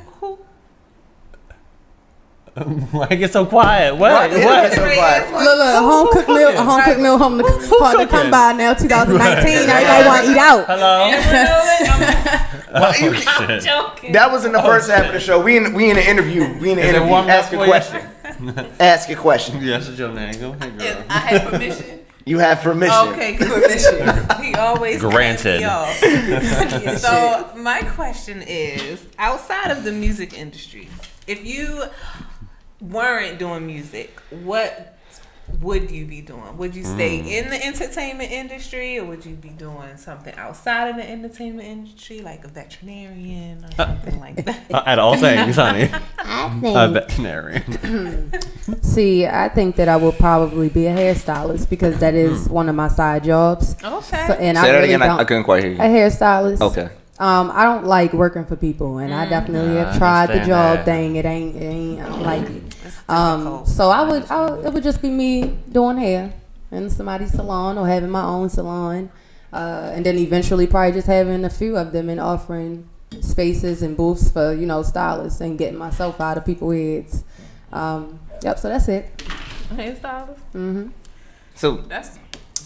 Why you get so quiet? What? So quiet. Look, home cooked meal, hard to come by now. 2019, everybody want to eat out. Hello. I'm joking. That was in the first half of the show. We in the interview. Ask your question. Ask your question. Yes, it's your name. Go ahead, girl. I have permission. You have permission. Okay, permission. He always granted. So my question is, outside of the music industry, if you weren't doing music, what would you be doing? Would you stay in the entertainment industry, or would you be doing something outside of the entertainment industry, like a veterinarian or something like that? At all things, honey. I think. A veterinarian. See, I think that I will probably be a hairstylist because that is one of my side jobs. Okay. So, and Say I that really again. I couldn't quite hear you. A hairstylist. Okay. I don't like working for people, and I definitely have tried the understand job that. thing. It ain't I don't like it. So it would just be me doing hair in somebody's salon or having my own salon, and then eventually probably just having a few of them and offering spaces and booths for, you know, stylists and getting myself out of people's heads. Yep. So that's it. Hairstylist. Mm-hmm. So That's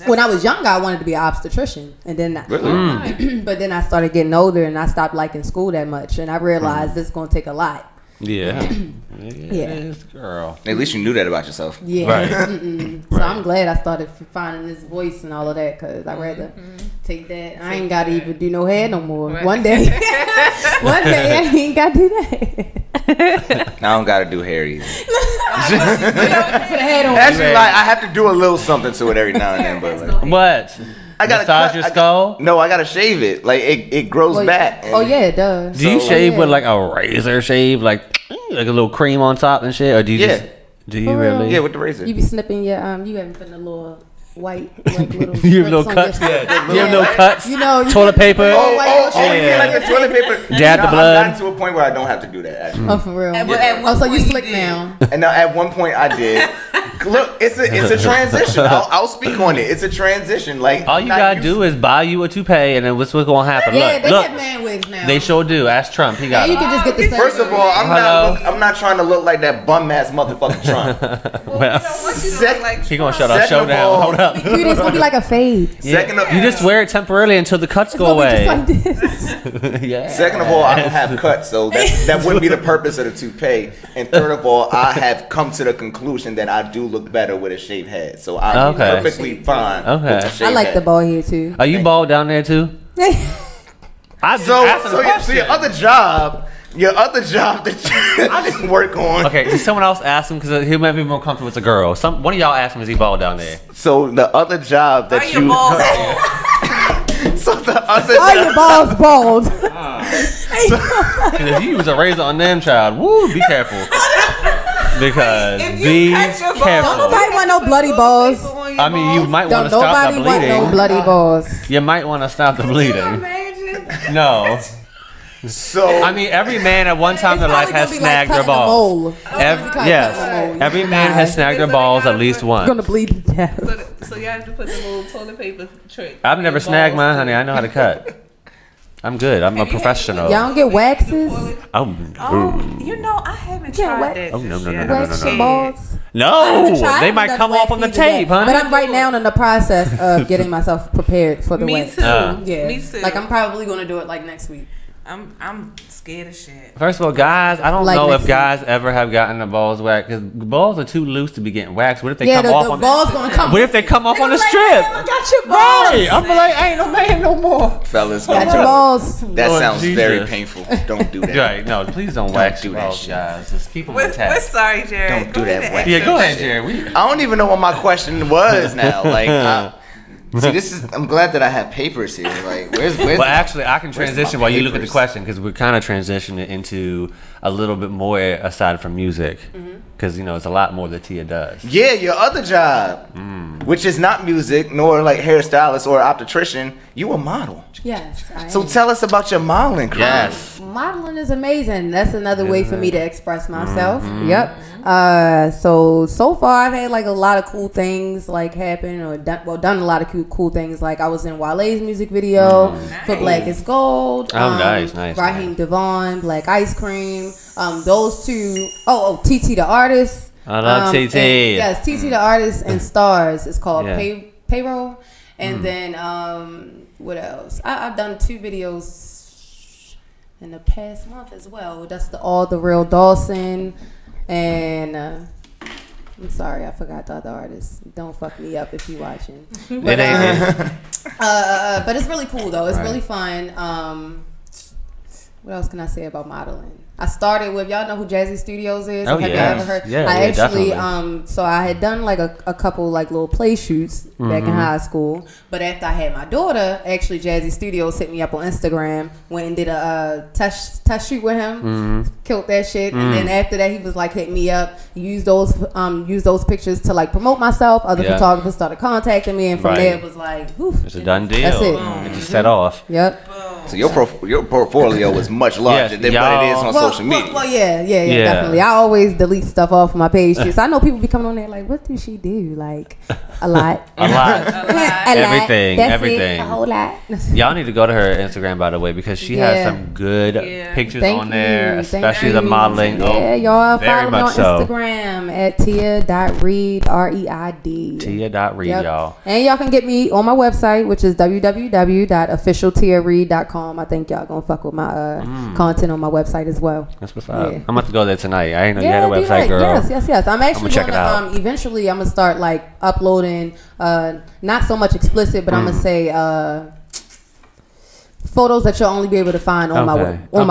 When I was younger, I wanted to be an obstetrician, and then but then I started getting older, and I stopped liking school that much, and I realized it's gonna take a lot. Yeah. Yeah. Girl. at least you knew that about yourself. Yeah. Right. So I'm glad I started finding this voice and all of that, because I'd rather take that. I ain't got to even do no hair no more. Right. One day I ain't got to do that. I don't gotta do hair either. Put a hat on. Actually, like, I have to do a little something to it every now and then, but like, What? I gotta Massage cut- your skull? no, I gotta shave it. Like it grows Well, back. Oh yeah, it does. Do you So- shave yeah. with like a razor shave, like a little cream on top and shit, or do you Yeah. just? Do you For real? really? Yeah, with the razor. You be snipping your you haven't put a little white like little You have little streaks on cuts. your- You have little cuts. You know, you Toilet paper. Yeah. Like the toilet paper. Dab the Now, blood. I've gotten to a point where I don't have to do that actually. Oh, for real. At what Oh, so you point slick did? now. And now at one point I did. Look, it's a transition. I'll speak on it. It's a transition. Like All you gotta do is buy you a toupee, and then what's gonna happen? Yeah, Look, they look, have man wigs now. they sure do. Ask Trump. He got And you it. can just get the First of all, Hello. I'm not trying to look like that bum ass motherfucker Trump. Well, Sec- he gonna shut our Second show of down. all- Hold up. Cute, it's gonna be like a fade. Second of You just wear it temporarily until the cuts It's go gonna be away. just like this. Yeah. Second of all, I don't have cuts, so that wouldn't be the purpose of the toupee. And third of all, I have come to the conclusion that I do look better with a shaved head. So I'm Okay. perfectly fine Okay. with a shaved I like head. the bald head too. Are you bald down there too? I So your your other job that I didn't work on. Okay, did someone else ask him because he might be more comfortable with a girl. One of y'all asked him, is he bald down there? So the other job that Are your balls so the other All your balls bald. Because if you use a razor on them, child, woo, be careful. Because If you be cut your balls- Don't careful. nobody want no bloody balls. I mean, you might want Don't to stop the nobody want no bleeding. bloody balls. You might want to stop the bleeding. Imagine. No. So I mean, every man at one time in their life has snagged their balls. Yes, every man has snagged their balls at least once. Gonna bleed to death. So you have to put the little toilet paper trick. I've never in snagged balls. mine, honey. I know how to cut. I'm good. I'm a professional. Y'all don't get waxes? Oh, Oh, you know, I haven't tried that. Oh, no, no, just no, yet. no, no, Wax no, your no. balls? No, they might come off on the tape, honey. But I'm right now in the process of getting myself prepared for the Me wax. too. Yeah. Me too. Like I'm probably gonna do it like next week. I'm scared of shit. First of all, guys, I don't Like know next if guys ever have gotten the balls waxed because balls are too loose to be getting waxed. What if they Yeah, come the off on balls gonna come. What if they come off on the Like, strip? "Man, I got your balls. Right. I'm like, I ain't no man no more. fellas, Got your balls. that Lord sounds Jesus. very painful. Don't do that. Right. No, please don't wax do your that balls, shit. guys. Just keep them We're intact. sorry, Jared. Don't do Go that ahead wax. and Yeah, ask go your ahead, question. Jared. I don't even know what my question was now. Like, see, this is. I'm glad that I have papers here. Like, where's Well, actually, I can where's transition my while you look at the papers? question because we're kind of transitioning into a little bit more aside from music because you know it's a lot more that Tia does. Yeah, your other job, which is not music nor like hairstylist or obstetrician. You a model. Yes. I So am. tell us about your modeling career. Yes. Modeling is amazing. That's another way for me to express myself. Mm-hmm. Yep. So far I've had like a lot of cool things like happen or done a lot of cool things. Like I was in Wale's music video for Black is Gold. Oh, nice. Raheem Devon, Black Ice Cream. Those two. TT the Artist. I love TT. Yes, TT the Artist and Stars. It's called Yeah. Payroll. And then what else? I've done 2 videos in the past month as well. That's All the Real Dawson and I'm sorry, I forgot the other artist. Don't fuck me up if you watching. But, but it's really cool though. It's really fun. What else can I say about modeling? I started with, y'all know who Jazzy Studios is? Oh, Have yeah. you ever heard? Yeah, I yeah, actually, definitely. so I had done like a couple like little play shoots back in high school. But after I had my daughter, actually Jazzy Studios hit me up on Instagram, went and did a test shoot with him, killed that shit. And then after that, he was like, hit me up, use those pictures to like promote myself. Other photographers started contacting me, and from there it was like, whew, It's a done deal. That's it. It just set off. Yep. So your portfolio was much larger Yes, than what it is on social media. Well, yeah, Yeah. definitely. I always delete stuff off my page too. So I know people be coming on there like, what does she do? Like, a lot. A lot. A lot. Everything, That's everything. It, a whole lot. Y'all need to go to her Instagram, by the way, because she has some good pictures Thank on there, you. especially Thank the you. modeling. Yeah, y'all very follow me much on so. Instagram at tia.reid, Reid. Tia.reid, y'all. And y'all can get me on my website, which is www.officialtiareid.com. I think y'all gonna fuck with my content on my website as well. That's what's up. Yeah. I'm about to go there tonight. I didn't know you had a do website, that. girl. Yes. I'm actually check it out. gonna eventually I'm gonna start like uploading not so much explicit, but I'm gonna say photos that you'll only be able to find on my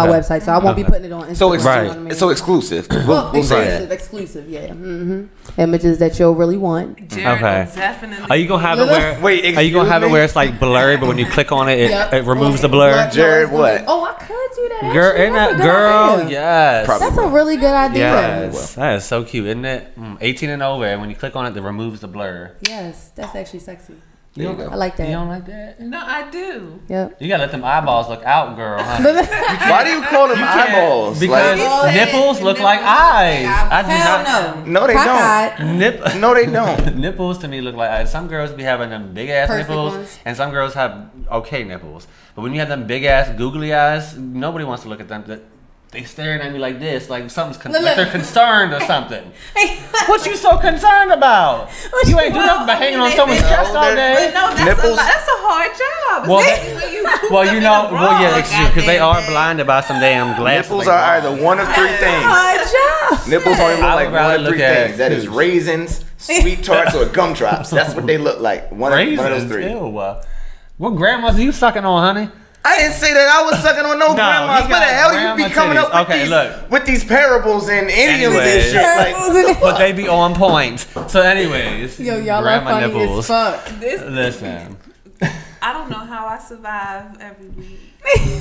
website. So I won't be putting it on Instagram. So you know what I mean? so exclusive. Well, We'll say that. exclusive, yeah. Images that you'll really want. Jared Okay. will definitely. Are you gonna have it where? Wait, Are you gonna have it excuse where me? it's like blurred, but when you click on it, Yep. it removes the blur? Jared, what? Oh, I could do that. Girl, actually. isn't That's a that good girl? idea. Yes. Probably. That's a really good idea. Yes. That is so cute, isn't it? 18 and over, and when you click on it, it removes the blur. Yes, that's actually sexy. There you go. I like that. You don't like that? No, I do. Yep. You gotta let them eyeballs look out, girl. Huh? Why do you call them eyeballs? Because Like, nipples look like eyes. I do Hell not. no. no, they don't. Cockeyed. No, they don't. Nipples to me look like eyes. Some girls be having them big ass Perfect nipples, ones. and some girls have okay nipples. But when you have them big ass googly eyes, nobody wants to look at them. They staring at me like this, like something's like they're concerned or something. What you so concerned about? You ain't doing nothing but hanging on someone's chest all day. No, Nipples. that's a hard job. Well, Especially when you do Well, you something know, wrong, because they are goddamn. blinded by some damn glasses. Nipples like, are either one of three things. Hard job. Nipples only look I would like rather one of look three at things. That is raisins, sweet tarts, or gumdrops. That's what they look like. One of those raisins. three. Ew. What grandmas are you sucking on, honey? I didn't say that I was sucking on no grandmas. he Where the got hell you grandma be coming up titties. with Okay, these look. with these parables and idioms and Anyways. shit? Like, But they be on point. So, anyways, Yo, y'all are grandma funny nipples. as fuck. Listen, I don't know how I survive every week.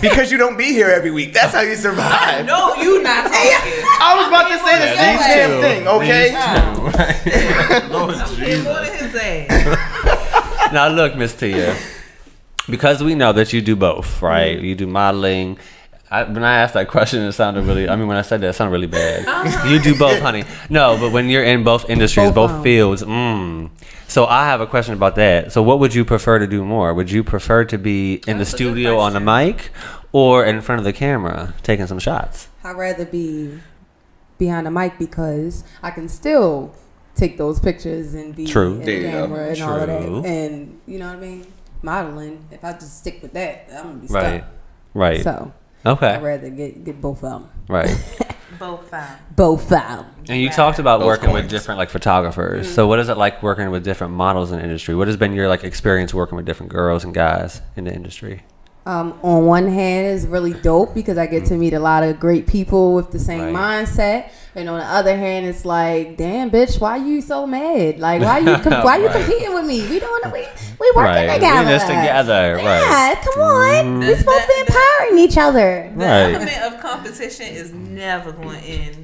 because you don't be here every week. That's how you survive. No, you not talking. I was about to say the same damn thing. Okay. Lord He's Jesus. on his ass. Now look, Miss Tia, because we know that you do both, right? You do modeling. When I asked that question, it sounded really. I mean, when I said that, it sounded really bad. You do both, honey. No, but when you're in both industries, both fields, So I have a question about that. So what would you prefer to do more? Would you prefer to be in the studio on the mic, or in front of the camera taking some shots? I'd rather be behind the mic because I can still take those pictures and be in the camera and all of that. And you know what I mean? Modeling. If I just stick with that, I'm gonna be stuck. Right. So. Okay. I'd rather get both of them. Right. Both of them. And you talked about working with different like photographers. So what is it like working with different models in the industry? What has been your like experience working with different girls and guys in the industry? On one hand, it's really dope because I get to meet a lot of great people with the same mindset. And on the other hand, it's like, damn, bitch, why you so mad? Like, why you competing with me? We working together. We this together. Yeah, come on. We're supposed to be empowering each other. The element of competition is never going to end.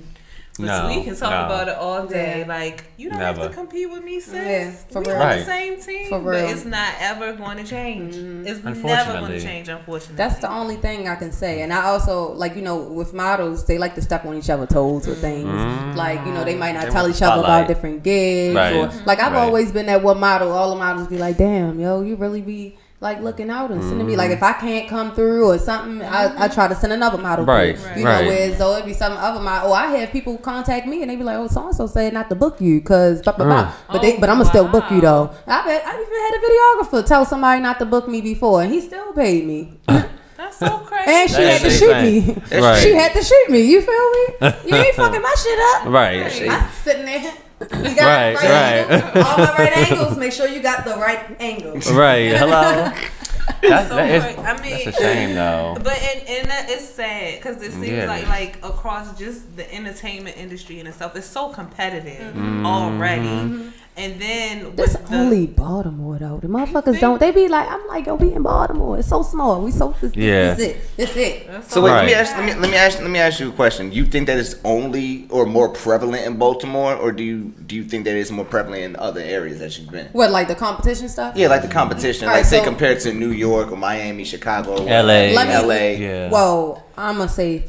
No, we can talk about it all day. Like, you don't have to compete with me, sis. For we're real. on the same team, for real. but it's not ever going to change. It's never going to change, unfortunately. That's the only thing I can say. And I also, like, you know, with models, they like to step on each other's toes with things. Like, you know, they might not tell each other about different gigs. Or, like, I've always been that one model. All the models be like, damn, yo, you really be... like looking out and sending me, like if I can't come through or something, I try to send another model through. You know, where so it'd be some other model. I have people contact me and they be like, oh, so and so said not to book you because but I'm gonna still book you though. I even had a videographer tell somebody not to book me before and he still paid me. That's so crazy. And she had to shoot me. She had to shoot me. You feel me? You ain't fucking my shit up. I'm sitting there. You got angles. All my right angles. Make sure you got the right angles. Right. Hello. That's I mean, that's a shame though. But and that is sad because it seems like across just the entertainment industry in itself, it's so competitive already. And then this only Baltimore though. The motherfuckers don't. They be like, I'm like, yo, we in Baltimore. It's so small. We so this it. So wait, let me ask you a question. You think that it's only or more prevalent in Baltimore, or do you think that it's more prevalent in other areas that you've been? What, like the competition stuff? Yeah, like the competition. Like say compared to New York or Miami, Chicago, or LA. Yeah. Well, I'm gonna say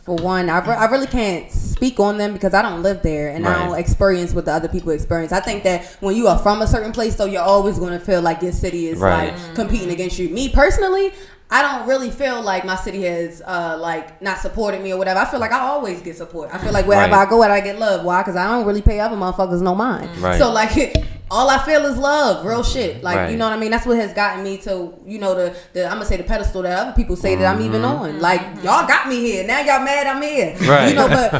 for one, I really can't speak on them because I don't live there and I don't experience what the other people experience. I think that when you are from a certain place, though, you're always going to feel like your city is like competing against you. Me personally, I don't really feel like my city has like not supported me or whatever. I feel like I always get support. I feel like wherever I go, I get love. Why? Because I don't really pay other motherfuckers no mind. So like all I feel is love, real shit. Like you know what I mean. That's what has gotten me to the I'm gonna say the pedestal that other people say that I'm even on. Like y'all got me here. Now y'all mad I'm here. You know, but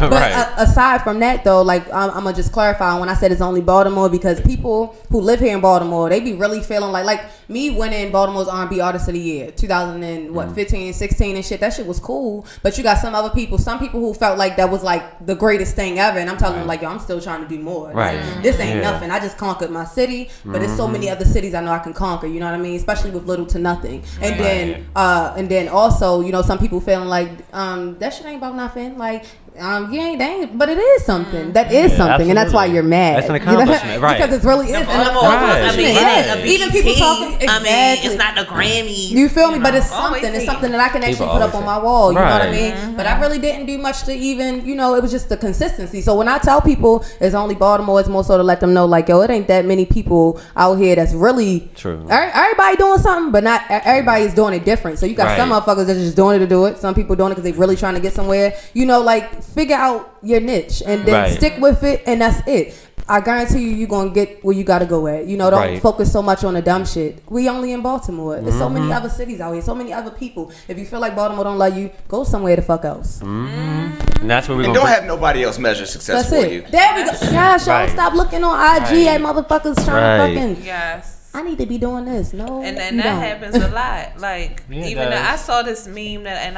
aside from that though, like I'm gonna just clarify when I said it's only Baltimore because people who live here in Baltimore, they be really feeling like me winning Baltimore's R&B Artist of the Year 2015, 16 and shit. That shit was cool. But you got some other people, some people who felt like that was like the greatest thing ever, and I'm telling them like, yo, I'm still trying to do more. Like, this ain't nothing. I just conquered my city, but there's so many other cities I know I can conquer. You know what I mean? Especially with little to nothing. And then also, you know, some people feeling like that shit ain't about nothing. Like you ain't, but it is something. That is something, and that's why you're mad. That's an accomplishment, right? Because it really is an accomplishment. I mean, even people talking. Exactly. I mean, it's not the Grammys. You feel me? But it's something. It's something that I can actually put up on my wall. You know what I mean? But I really didn't do much to even, you know, it was just the consistency. So when I tell people it's only Baltimore, it's more so to let them know, like, yo, it ain't that many people out here that's really true. Everybody doing something, but not everybody is doing it different. So you got some motherfuckers that's just doing it to do it. Some people doing it because they really trying to get somewhere. You know, like, figure out your niche and then stick with it, and that's it. I guarantee you're gonna get where you gotta go at. You know, don't focus so much on the dumb shit. We only in Baltimore. There's so many other cities out here, so many other people. If you feel like Baltimore don't love you, go somewhere the fuck else. And that's where we don't have nobody else measure success for you. There we go. Gosh, y'all stop looking on IG at motherfuckers trying to fucking. Yes. I need to be doing this. No, and then that happens a lot. Like even I saw this meme and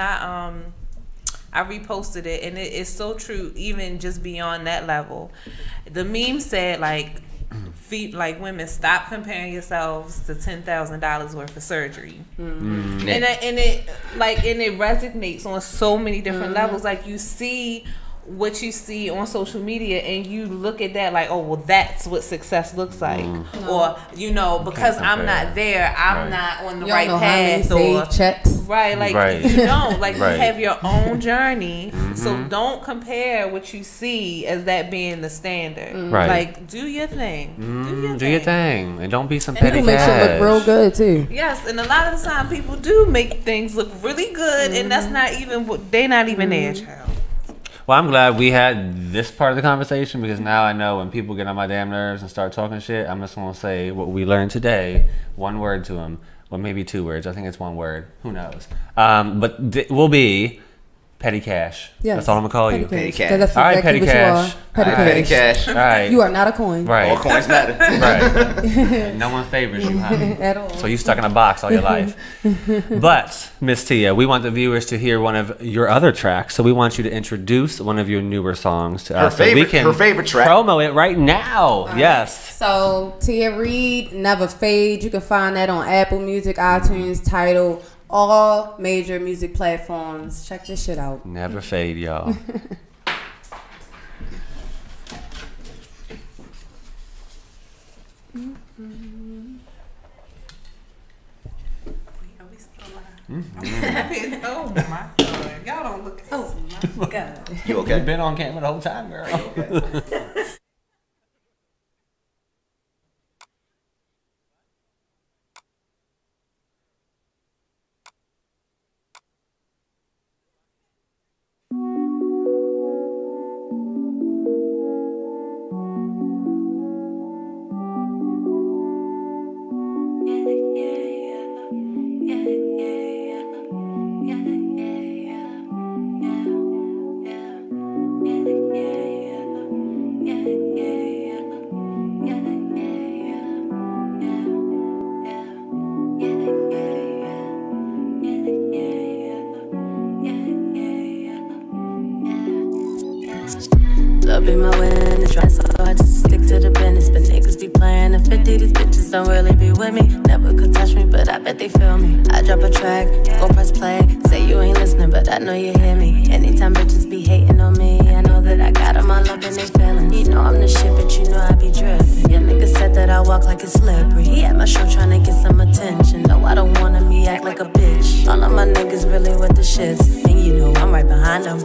I reposted it, and it's so true. Even just beyond that level, the meme said like women, stop comparing yourselves to $10,000 worth of surgery, and it resonates on so many different levels. Like you see what you see on social media and you look at that like, oh, well, that's what success looks like. Or, you know, because I'm not there, I'm not on the right path. Or checks. Right, like you don't. Like you have your own journey. So don't compare what you see as that being the standard. Like, do your thing. Do your thing. And don't be some petty cash. Make shit look real good too. Yes, and a lot of the time people do make things look really good, and that's not even what they're not even there, child. Well, I'm glad we had this part of the conversation because now I know when people get on my damn nerves and start talking shit, I'm just gonna say what we learned today, one word to them, or maybe 2 words. I think it's 1 word. Who knows? But we'll be petty cash. Yes. That's all I'm gonna call you. Petty cash. That's all right, exactly petty what cash. You are. Petty cash. All right. You are not a coin. Right. All coins matter. Right. No one favors you, honey. At all. So you stuck in a box all your life. But, Miss Tia, we want the viewers to hear one of your other tracks. So we want you to introduce one of your newer songs to us. So we can her favorite track. Promo it right now. Yes. So Tia Reid, Never Fade. You can find that on Apple Music, iTunes, Tidal, all major music platforms. Check this shit out. Never fade, y'all. Oh my God. Y'all don't look. Oh my God. You okay? You've been on camera the whole time, girl. Okay. Love be my witness, trying so hard to stick to the business, but niggas be playing the 50. These bitches don't really be with me. Never could touch me, but I bet they feel me. I drop a track, gon' press play. Say you ain't listening, but I know you hear me. Anytime bitches be hating on me, I know that I got them all up in they feelings. You know I'm the shit, but you know I be drippin'. Your nigga said that I walk like it's slippery. He at my show trying to get some attention. No, I don't wanna me act like a bitch. All of my niggas really with the shits, and you know I'm right behind them.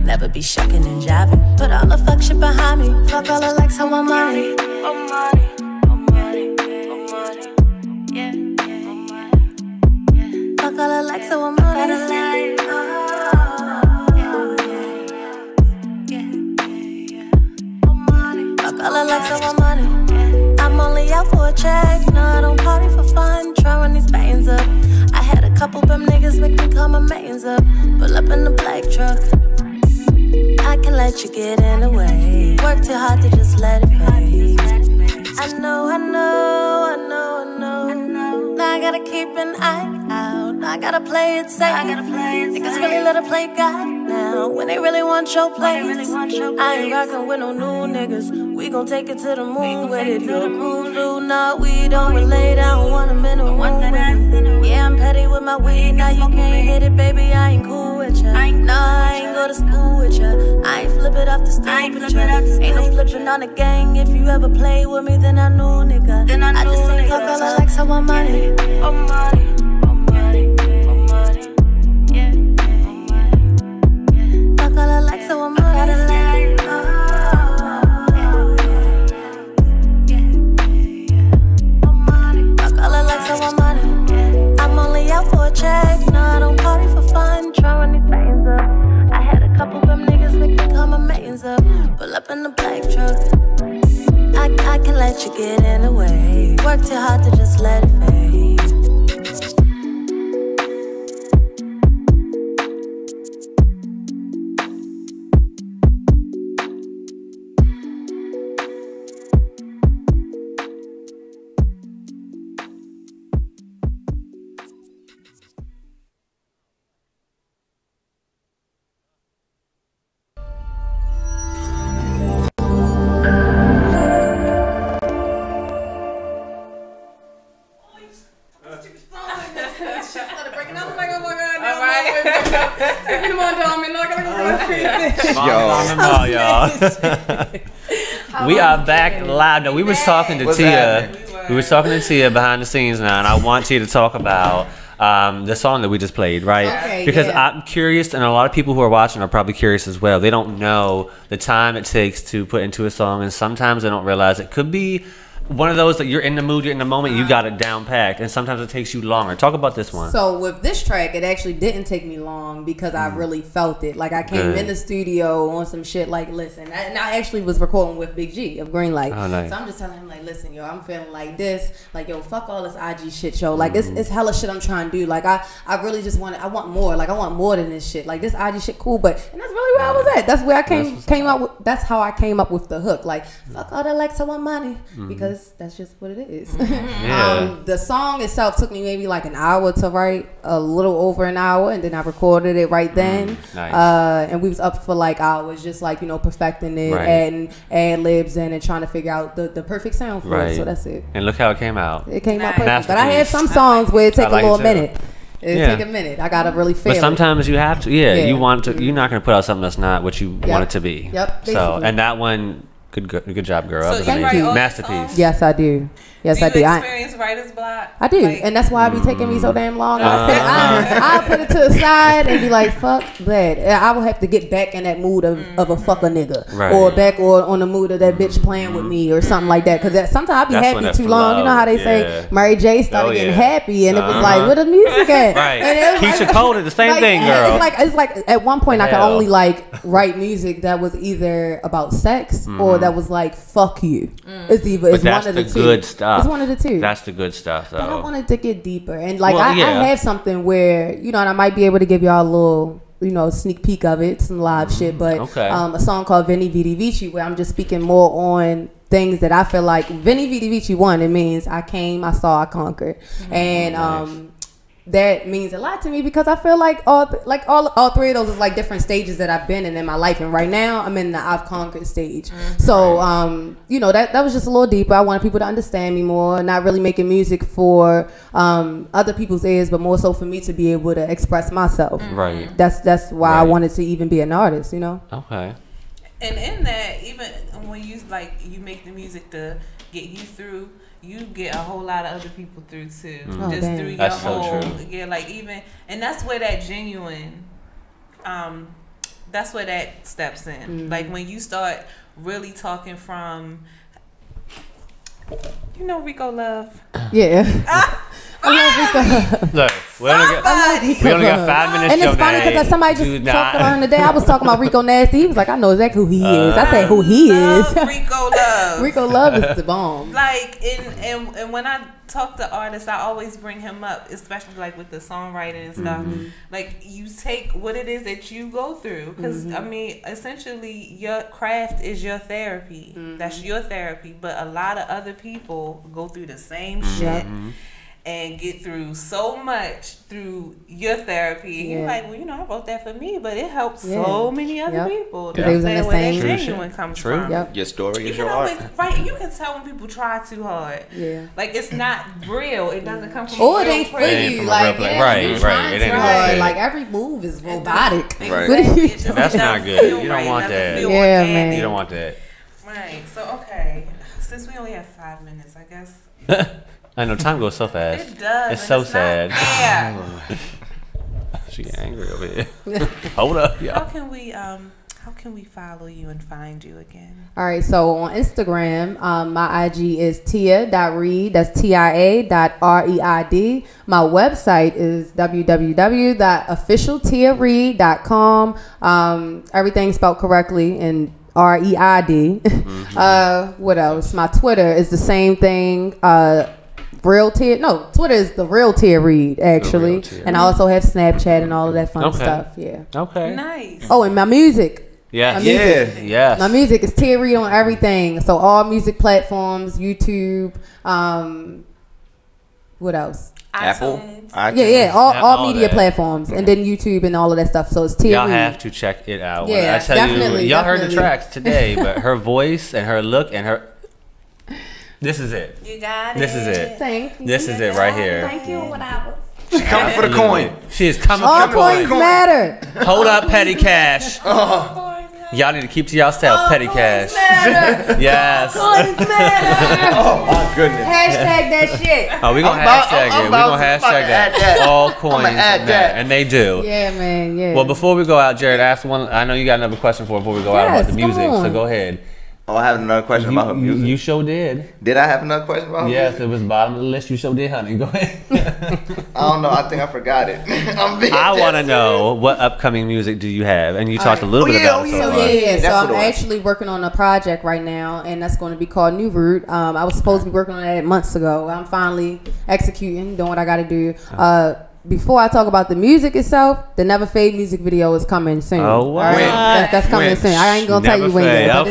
Never be shucking and jiving. Put all the fuck shit behind me. Fuck all the likes, I want money. Oh money, oh money, oh money. Yeah, yeah, oh money. Fuck all the likes, I want money. Fuck all the likes, I want money. I'm only out for a check. No, I don't party for fun. Try run these bands up. I had a couple bum niggas make me call my mains up. Pull up in the black truck. I can let you get in the way. Work too hard to just let it fade. I know. Now I gotta keep an eye out. Now I gotta play it safe. Niggas really let it play God now. When they really want your place. I ain't rockin' with no new niggas. We gon' take it to the moon with it. Your crew do not, we don't relate. I don't want them in the room with me. Yeah, I'm petty with my weed. Now you can't hit it, baby. I ain't cool with ya. Nah, I ain't go to school with ya. I ain't flip it off the stage with ya. Ain't no flipping on the gang. If you ever play with me, then I know, nigga. I just say fuck all I like, so I want money. Oh money, oh money, oh money. Yeah, oh money. Fuck all I like, so I want money. I'm only out for a check. No, I don't party for fun. Try run these bands up. I had a couple of them niggas make me call my mains up. Pull up in the black truck. I can let you get in the way. Work too hard to just let it fade. All right. We are back live. No, we was talking to What's Tia. happening? We were talking to Tia behind the scenes now, and I want Tia to talk about the song that we just played, right? Okay, because yeah. I'm curious, and a lot of people who are watching are probably curious as well. They don't know the time it takes to put into a song, and sometimes they don't realize it could be one of those that you're in the mood, you're in the moment, you got it down packed, and sometimes it takes you longer. Talk about this one. So with this track, it actually didn't take me long because I really felt it. Like I came in the studio on some shit. Like, listen, and I actually was recording with Big G of Greenlight. Oh, nice. So I'm just telling him like, listen, yo, I'm feeling like this. Like, yo, fuck all this IG shit, yo. Like, it's hella shit I'm trying to do. Like, I really just want more. Like, I want more than this shit. Like, this IG shit cool, and that's really where I was at. That's where I came up with. That's how I came up with the hook. Like, fuck all that likes, I want money because that's just what it is. The song itself took me maybe like an hour to write, a little over an hour, and then I recorded it right then. Nice. And we was up for like hours, just like, perfecting it, Right. adding ad libs in and trying to figure out the perfect sound for it. So that's it. And look how it came out. It came out Nice. perfect. But I had some Masterpiece. songs where it take I like a little it too. minute. It take a minute. I gotta really feel But sometimes you have to. Yeah, Yeah. you want to. You're not going to put out something that's not what you want it to be. Yep, So, basically. and that one, good job, girl. So That was you amazing. write all the Masterpiece. songs? Yes, I do. Yes, Do I you do. experience writer's block? I do, Like, and that's why I be taking me so damn long. I put it to the side and be like, "Fuck that." I will have to get back in that mood of a fucker nigga, Right. or back or on the mood of that bitch playing with me or something like that. Because sometimes I be That's when happy that too long. You know how they flow, say yeah. Mary J started Oh, getting yeah. happy, and it was Uh-huh. like, "Where the music at?" Right. And it was Keisha Cole did the same thing, yeah, girl. It's like at one point I could Hell. only like write music that was either about sex or that was like "fuck you." It's either But it's that's one of the the two. good stuff. It's one of the two. That's the good stuff, though. But I wanted to get deeper, and like Well, I yeah. have something where and I might be able to give y'all a little sneak peek of it, some live shit. But Okay. a song called Veni Vidi Vici, where I'm just speaking more on things that I feel like Veni Vidi Vici. One, it means I came, I saw, I conquered, and that means a lot to me because I feel like all three of those is like different stages that I've been in my life, and right now I'm in the I've conquered stage. So that was just a little deeper. I wanted people to understand me more, not really making music for other people's ears, but more so for me to be able to express myself. Right. That's why I Right. wanted to even be an artist. Okay. And in that, even when you make the music to get you through, you get a whole lot of other people through too. Oh, Just damn. through your That's so whole, true. yeah, like even, and that's where that genuine, that's where that steps in. Like when you start really talking from, Rico Love. Yeah. I love Rico. Look, we only got 5 minutes. And it's funny because somebody just talked about him today. I was talking about Rico Nasty. He was like, I know exactly who he is. I said who he is. Rico Love. Rico Love is the bomb. Like and when I talk to artists, I always bring him up, especially like with the songwriting and stuff. Like you take what it is that you go through, because I mean, essentially, your craft is your therapy. That's your therapy. But a lot of other people go through the same shit. And get through so much through your therapy. And you're like, well, I wrote that for me, but it helps so many other people. They was in the where same that genuine comes from. Yep. Your story You is can your always, art. right? You can tell when people try too hard. Yeah. Like it's not real. It doesn't come from. Or a it real ain't for place. you. from a Like, real place. yeah, Right, you right. trying It ain't too gonna hard. fit. Like every move is robotic. Right. What do you- It just That's not doesn't good. feel You don't right. want It doesn't that. feel Yeah, organic. man. You don't want that. Right. So okay, since we only have 5 minutes, I guess I know time goes so fast. it does. It's and so it's sad. Not fair. She get angry over here. Hold up, How y'all. can we follow you and find you again? All right, so on Instagram, my IG is tia.reid. That's TIA.REID. My website is www.officialtiareid.com. Everything's spelled correctly and REID. What else? My Twitter is the same thing. Twitter is the Real Tia Reid, actually. Real Tia And I also have Snapchat and all of that fun Okay. stuff. Yeah. Okay. Nice. Oh, and my music. Yes. Yeah. Yes. My music is Tia Reid on everything. So all music platforms, YouTube, what else? Apple. iTunes. Yeah, All all media that. platforms, and then YouTube and all of that stuff. So it's Tia Y'all Reid. have to check it out. When Yeah, I tell definitely, you, y'all heard the definitely. tracks today, but her voice and her look and her. This is it. You got it. This is it. Thank you. This is it right here. Thank you. Whatever. She's coming for the coin. She is coming All for the coin. coins matter. Hold up, petty cash. Y'all need to keep to yourself, petty cash. Matter. Yes. Coins matter. Oh my goodness. Hashtag that shit. Oh, we gonna hashtag it. We gonna hashtag that. All coins matter, and they do. Yeah, man. Yeah. Well, before we go out, Jared, ask one. I know you got another question before we go out about the Yes, come music. So on. go ahead. Oh, I have another question about her music. You sure did. Did I have another question about her Yes, music? it was bottom of the list. You sure did, honey. Go ahead. I don't know. I think I forgot it. I'm being I want to tested. know what upcoming music do you have, and you talked a little Oh, bit yeah, about oh, it. yeah, So oh, far. Yeah. So That's I'm what it was. actually working on a project right now, and that's going to be called New Route. I was supposed to be working on that months ago. I'm finally executing, doing what I got to do. Before I talk about the music itself, the Never Fade music video is coming soon. Oh, wow. All right? That's coming When? soon. I ain't gonna tell Never you when Fade, yet, but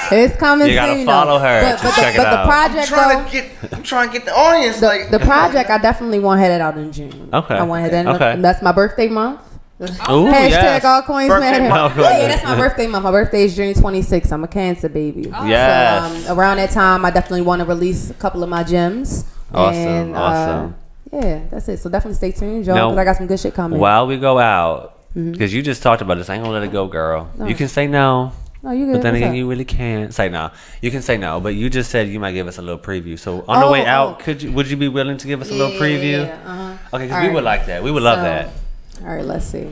okay. it's coming You gotta soon. follow her But, to but, check the, it but the out. project though. I'm trying to get the audience like The project, I definitely want to head it out in June. Okay. I want to head that. Okay. That's my birthday month. Ooh, Hashtag yes. all coins Birthday matter. month. Oh, yeah, that's my birthday month. My birthday is June 26th. I'm a Cancer baby. Yes. So around that time, I definitely want to release a couple of my gems. Awesome, And, awesome. Yeah, that's it. So definitely stay tuned, y'all, Now, because I got some good shit coming. While we go out, Mm-hmm. because you just talked about this, I ain't gonna let it go, girl. No. You can say no, No, you good. but then What's again, up? you really can't say no. You can say no, but you just said you might give us a little preview. So on the way out, would you be willing to give us a little preview? Yeah, uh-huh. Okay, because All we right. would like that. We would love So, that. All right, let's see.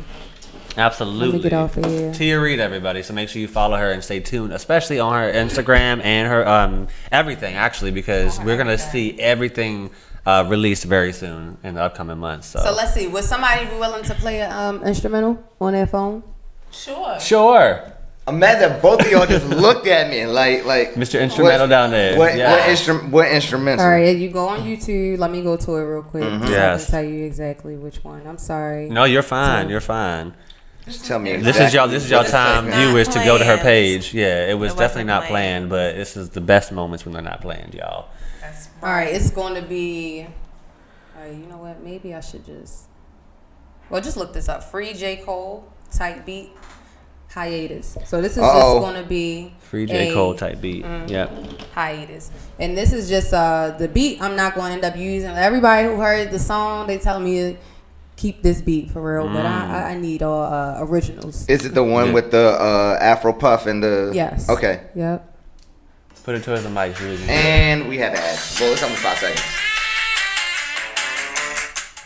Absolutely. Let me get off of here. Tia Reid, everybody. So make sure you follow her and stay tuned, especially on her Instagram and her everything, actually, because we're gonna see everything released very soon in the upcoming months. So, So let's see. Would somebody be willing to play an instrumental on their phone? Sure. sure, I'm mad that both of y'all just looked at me and like Mr. Instrumental down there. What Yes. what instrumental? All right, you go on YouTube. Let me go to it real quick. So Yes. I can tell you exactly which one. I'm sorry. No, you're fine. You're fine. Just tell me. This is your time, not viewers, to go to her planned. page. Yeah, it was It definitely wasn't not planned. planned, but this is the best moments when they're not planned, y'all. That's All right, it's going to be. All right, you know what? Maybe I should just. Well, just look this up. Free J. Cole type beat hiatus. So this is just going to be Free J. Cole type beat. Yep. hiatus, and this is just the beat. I'm not going to end up using. Everybody who heard the song, they tell me to keep this beat for real, but I need all originals. Is it the one Yeah. with the Afro puff and the? Yes. Okay. Yep. Put it towards the mic. And we have ads. Well, it's only 5 seconds.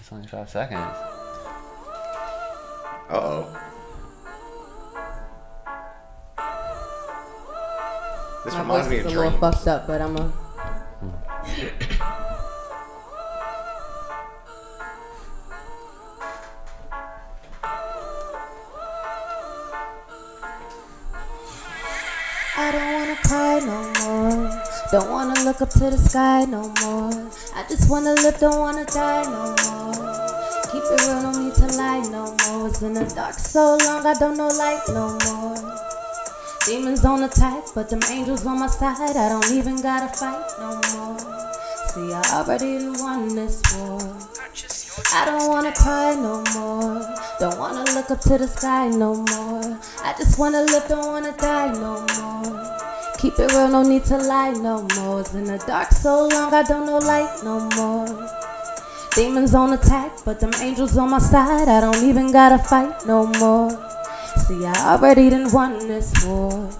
It's only 5 seconds. Uh-oh. This My reminds voice me is of a little Dreams. fucked up, but I'm a. I don't wanna cry no more. Don't wanna look up to the sky no more. I just wanna live, don't wanna die no more. Keep it real, don't need to lie no more. It's in the dark so long, I don't know light no more. Demons on attack, but them angels on my side. I don't even gotta fight no more. See, I already won this war. I don't wanna cry no more. Don't wanna look up to the sky no more. I just wanna live, don't wanna die no more. Keep it real, no need to lie no more. It's in the dark so long, I don't know light no more. Demons on attack, but them angels on my side. I don't even gotta fight no more. See, I already done won this war.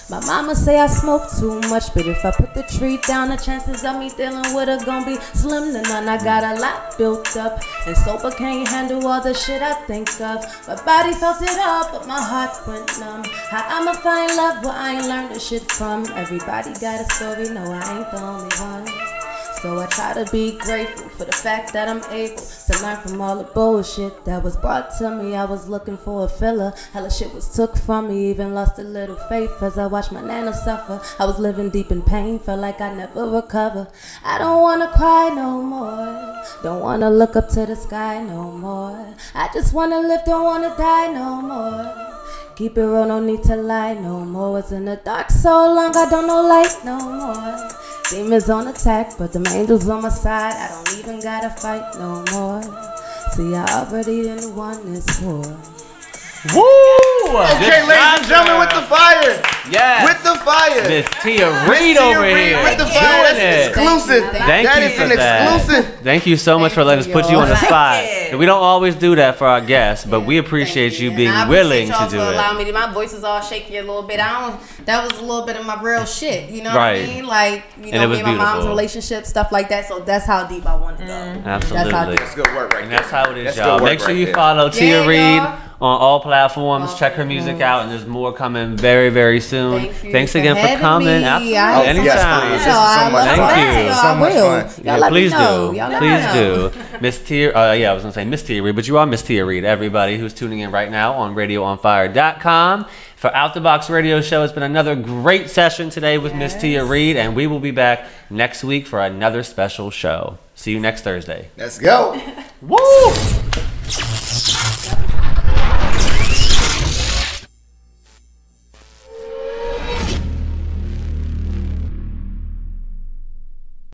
My mama say I smoke too much, but if I put the tree down, the chances of me dealing with her gon' be slim to none. I got a lot built up, and sober can't handle all the shit I think of. My body felt it all, but my heart went numb. How I'ma find love where I ain't learned this shit from? Everybody got a story, no, I ain't the only one. So I try to be grateful for the fact that I'm able to learn from all the bullshit that was brought to me. I was looking for a filler, hella shit was took from me. Even lost a little faith as I watched my nana suffer. I was living deep in pain, felt like I never recover. I don't wanna cry no more, don't wanna look up to the sky no more. I just wanna live, don't wanna die no more. Keep it real, no need to lie no more. It's in the dark so long, I don't know light no more. Demons on attack, but them angels on my side. I don't even gotta fight no more. See, I already done won this war. Woo! Okay, ladies and gentlemen, with the fire. Yes. With the fire. Miss Tia Reid over here. With the fire. Doing That's it. exclusive. Thank That you is for an that. exclusive. Thank you so much for letting us put you on the spot. you. We don't always do that for our guests, but we appreciate you being willing to do it. Allow me to, my voice is all shaky a little bit. That was a little bit of my real shit. You know Right. what I mean? Like, you And know, it was me and my mom's beautiful. relationship, stuff like that. So that's how deep I want to go. Absolutely. That's how deep. That's good work right And there. that's how it is, That's y'all. good work Make sure right you there. follow Tia Yeah, Reid y'all. on all platforms. Check her music out, and there's more coming very, very soon. Thank you Thanks for again for having coming. me. Absolutely. I- Anytime. Yes, please. This is so much Thank fun. you. So much fun. Y'all let Please me know. do. Y'all let Please me know. do. Miss Tia, I was going to say Miss Tia Reid, but you are Miss Tia Reid, everybody who's tuning in right now on RadioOnFire.com. For Out the Box Radio Show, it's been another great session today with Miss Tia Reid, and we will be back next week for another special show. See you next Thursday. Let's go. Woo!